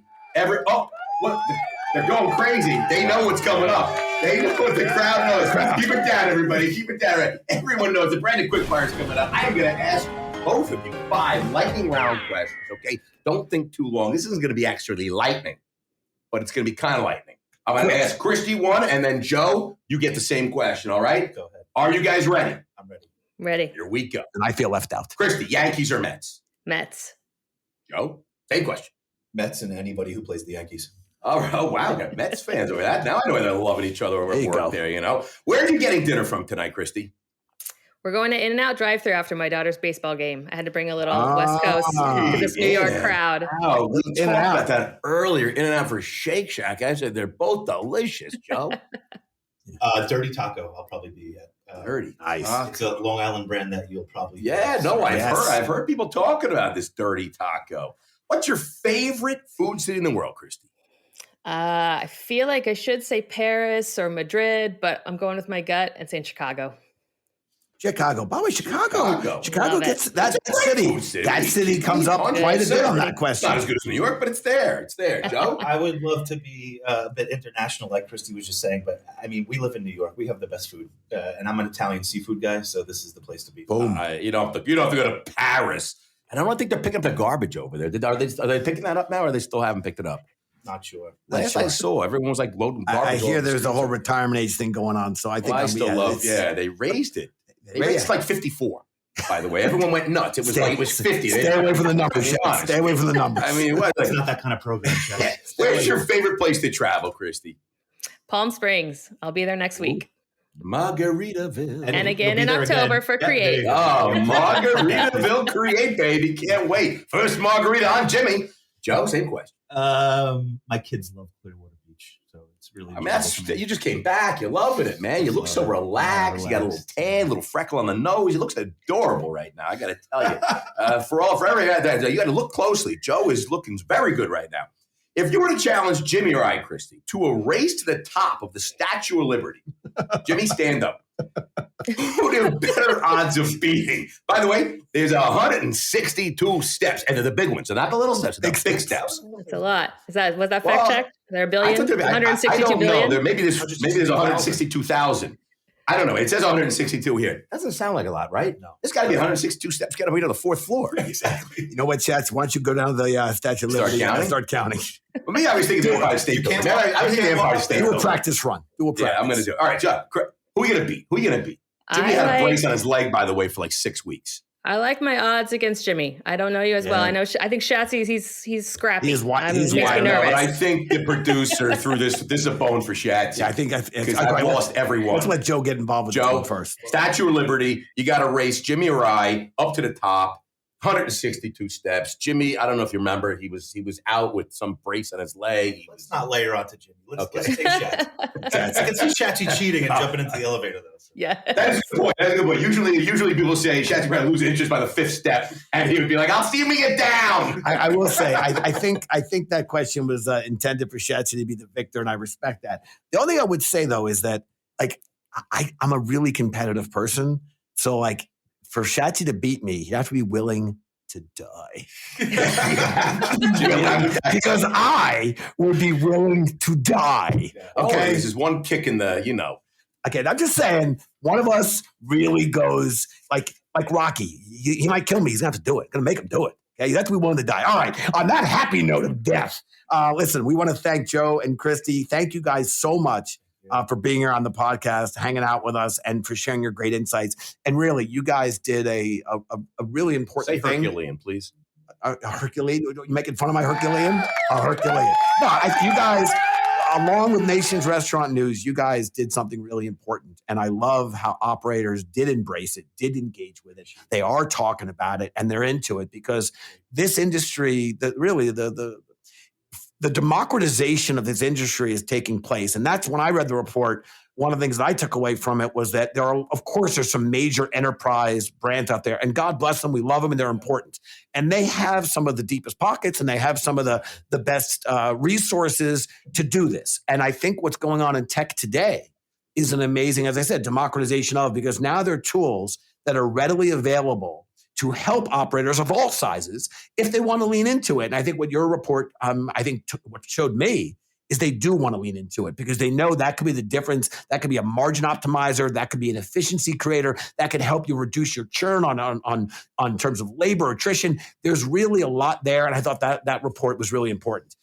Speaker 1: going crazy. They know what's coming up. They know what the crowd knows. Keep it down, everybody. Keep it down. Right? Everyone knows the Brandon Quickfire is coming up. I am going to ask both of you 5 lightning round questions. Okay, don't think too long. This isn't going to be actually lightning, but it's going to be kind of lightning. I'm going to ask Christy one, and then Joe, you get the same question, all right?
Speaker 3: Go ahead.
Speaker 1: Are you guys ready?
Speaker 3: I'm ready.
Speaker 4: Ready.
Speaker 1: Here we go.
Speaker 2: And I feel left out.
Speaker 1: Christy, Yankees or Mets?
Speaker 4: Mets.
Speaker 1: Joe, same question.
Speaker 3: Mets and anybody who plays the Yankees.
Speaker 1: Oh, wow. We got Mets fans over that. Now I know they're loving each other over at work there, you know. Where are you getting dinner from tonight, Christy?
Speaker 4: We're going to In-N-Out drive-thru after my daughter's baseball game. I had to bring a little West Coast to this New York crowd.
Speaker 1: Oh, we talked about that earlier. In-N-Out for Shake Shack. I said they're both delicious, Joe.
Speaker 3: Dirty Taco, I'll probably be at.
Speaker 1: Dirty.
Speaker 2: Nice.
Speaker 3: It's a Long Island brand that you'll probably.
Speaker 1: I've heard people talking about this Dirty Taco. What's your favorite food city in the world, Christy?
Speaker 4: I feel like I should say Paris or Madrid, but I'm going with my gut and saying Chicago.
Speaker 2: Chicago. By the way, Chicago gets that city. That city comes
Speaker 1: up
Speaker 2: quite a bit on that question.
Speaker 1: Not as good as New York, but it's there. It's there, Joe.
Speaker 3: I would love to be a bit international, like Christy was just saying, but I mean, we live in New York. We have the best food, and I'm an Italian seafood guy, so this is the place to be.
Speaker 1: Boom. You don't have to go to Paris. And I don't think they're picking up the garbage over there. Are they picking that up now, or they still haven't picked it up?
Speaker 3: Not sure.
Speaker 1: Last I saw, everyone was like loading garbage.
Speaker 2: I hear there's a whole retirement age thing going on, so I think
Speaker 1: they raised it. They raised like 54. By the way, everyone went nuts. It was 50.
Speaker 2: Stay away from the numbers. Stay away from the numbers.
Speaker 1: I mean,
Speaker 3: it's not that kind of program.
Speaker 1: Where's your favorite place to travel, Christy?
Speaker 4: Palm Springs. I'll be there next week.
Speaker 1: Margaritaville.
Speaker 4: And again in October for Create.
Speaker 1: Oh, Margaritaville Create, baby. Can't wait. First margarita on Jimmy. Joe, same question.
Speaker 3: My kids love Clearwater Beach, so it's really.
Speaker 1: You just came back. You're loving it, man. You look so relaxed. You got a little tan, little freckle on the nose. You look adorable right now. I got to tell you. For everyone, you got to look closely. Joe is looking very good right now. If you were to challenge Jimmy or I, Christy, to a race to the top of the Statue of Liberty, Jimmy, stand up. Who do better odds of beating? By the way, there's 162 steps, and they're the big ones. So not the little steps, they're big steps.
Speaker 4: That's a lot. Was that fact checked? Is there a billion? 162
Speaker 1: I don't
Speaker 4: billion?
Speaker 1: know. Maybe there's 162,000. I don't know. It says 162 here. Doesn't sound like a lot, right?
Speaker 3: No.
Speaker 1: There's got to be 162 steps. Get up here to the 4th floor.
Speaker 3: Exactly.
Speaker 2: You know what, Chats? Why don't you go down to the Statue of Liberty and start counting?
Speaker 1: For me, I was thinking the Empire State Building. I was thinking the Empire State Building.
Speaker 2: Do a practice run.
Speaker 1: Yeah, I'm going to do it. All right, John. Who are you going to beat? Jimmy had a brace on his leg, by the way, for like 6 weeks.
Speaker 4: I like my odds against Jimmy. I don't know you as well. I think Shatsy, he's scrappy.
Speaker 2: He's
Speaker 4: wide.
Speaker 2: But
Speaker 1: I think the producer threw this is a bone for Shatsy.
Speaker 2: Yeah, I think
Speaker 1: I've lost everyone.
Speaker 2: Let's let Joe get involved with Joe first.
Speaker 1: Statue of Liberty. You got to race Jimmy or I up to the top. 162 steps. Jimmy, I don't know if you remember, he was out with some brace on his leg.
Speaker 3: Let's not layer onto Jimmy. Let's take Shatsy. I can see Shatsy cheating and jumping into the elevator, though. So.
Speaker 4: Yeah.
Speaker 1: That's a good point. Usually people say Shatsy probably lose interest by the 5th step, and he would be like, I'll see me get down.
Speaker 2: I will say, I think that question was intended for Shatsy to be the victor, and I respect that. The only thing I would say, though, is that, like, I'm a really competitive person. So, like, for Shatsy to beat me, you have to be willing to die. Because I would be willing to die. Okay.
Speaker 1: This is one kick in the,
Speaker 2: Okay, I'm just saying, one of us really goes like Rocky. He might kill me. He's going to have to do it. Going to make him do it. Okay, that's what we want to die. All right, on that happy note of death, listen, we want to thank Joe and Christy. Thank you guys so much for being here on the podcast, hanging out with us, and for sharing your great insights. And really, you guys did a really important thing.
Speaker 1: Herculean, please.
Speaker 2: Herculean? You making fun of my Herculean? Herculean. No, you guys... Along with Nation's Restaurant News, you guys did something really important. And I love how operators did embrace it, did engage with it. They are talking about it and they're into it because this industry, the democratization of this industry is taking place. And that's when I read the report, one of the things that I took away from it was that there's some major enterprise brands out there, and God bless them. We love them and they're important. And they have some of the deepest pockets and they have some of the best resources to do this. And I think what's going on in tech today is an amazing, as I said, democratization of, because now there are tools that are readily available to help operators of all sizes if they want to lean into it. And I think what your report, what showed me is they do want to lean into it because they know that could be the difference. That could be a margin optimizer. That could be an efficiency creator. That could help you reduce your churn on terms of labor attrition. There's really a lot there. And I thought that report was really important.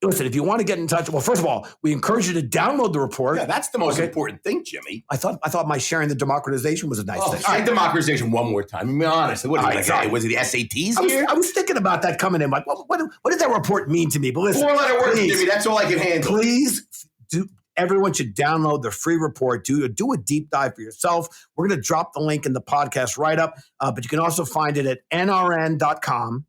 Speaker 2: Listen, if you want to get in touch, well, first of all, we encourage you to download the report.
Speaker 1: Yeah, that's the most important thing, Jimmy.
Speaker 2: I thought my sharing the democratization was a nice thing.
Speaker 1: Say democratization one more time. I mean, honestly, was it the SATs here?
Speaker 2: I was thinking about that coming in. Like, what did that report mean to me? But listen,
Speaker 1: 4-letter words, Jimmy. That's all I can handle.
Speaker 2: Please do. Everyone should download the free report. Do a deep dive for yourself. We're going to drop the link in the podcast write-up, but you can also find it at nrn.com,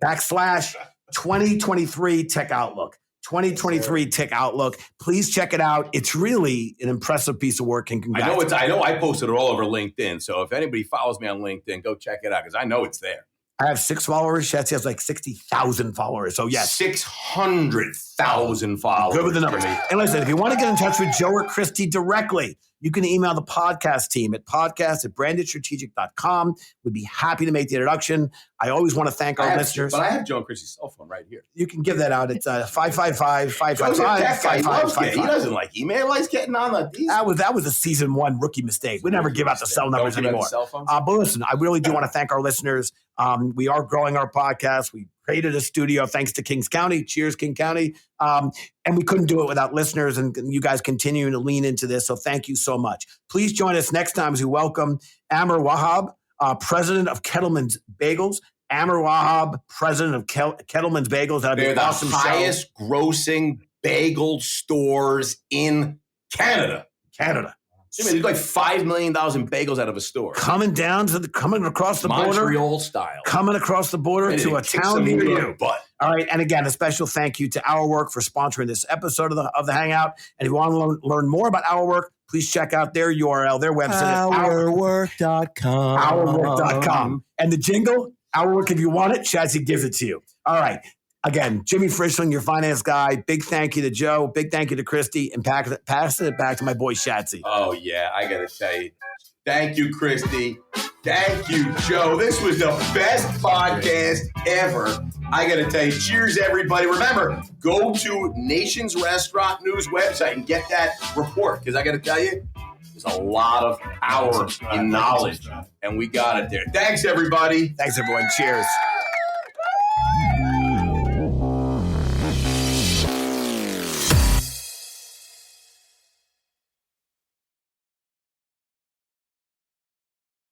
Speaker 2: // 2023 Tech Outlook. 2023 Tech Outlook. Please check it out. It's really an impressive piece of work. And congrats.
Speaker 1: I know I posted it all over LinkedIn. So if anybody follows me on LinkedIn, go check it out because I know it's there.
Speaker 2: I have 6 followers. Shatsy has like 60,000 followers. So yes.
Speaker 1: 600,000 followers.
Speaker 2: Good with the numbers. And listen, if you want to get in touch with Joe or Christy directly, you can email the podcast team at podcast@brandedstrategic.com. We'd be happy to make the introduction. I always want to thank our listeners.
Speaker 1: But I have Joe and Christy's cell phone right here.
Speaker 2: You can give that out. It's 555-555-5555.
Speaker 1: He doesn't like email. He's getting on like these.
Speaker 2: That was a season 1 rookie mistake. We never give out the cell numbers anymore. But listen, I really do want to thank our listeners. We are growing our podcast. We created a studio thanks to Kings County. Cheers, King County. And we couldn't do it without listeners and you guys continuing to lean into this. So thank you so much. Please join us next time as we welcome Amr Wahab, president of Kettleman's Bagels. Amr Wahab, president of Kettleman's Bagels.
Speaker 1: They're the highest grossing bagel stores in Canada. Jimmy, there's like $5 million in bagels out of a store.
Speaker 2: Coming across the border.
Speaker 1: Montreal style.
Speaker 2: Coming across the border to a town near you. All right. And again, a special thank you to Our Work for sponsoring this episode of the Hangout. And if you want to learn more about Our Work, please check out their URL, their website.
Speaker 3: Ourwork.com.
Speaker 2: Ourwork.com. And the jingle, Our Work, if you want it, Shatsy gives it to you. All right. Again, Jimmy Frischling, your finance guy. Big thank you to Joe. Big thank you to Christy. And passing it back to my boy Shatsy.
Speaker 1: Oh, yeah. I got to tell you. Thank you, Christy. Thank you, Joe. This was the best podcast ever. I got to tell you, cheers, everybody. Remember, go to Nation's Restaurant News website and get that report. Because I got to tell you, there's a lot of power in knowledge. And we got it there. Thanks, everybody.
Speaker 2: Thanks, everyone. Cheers.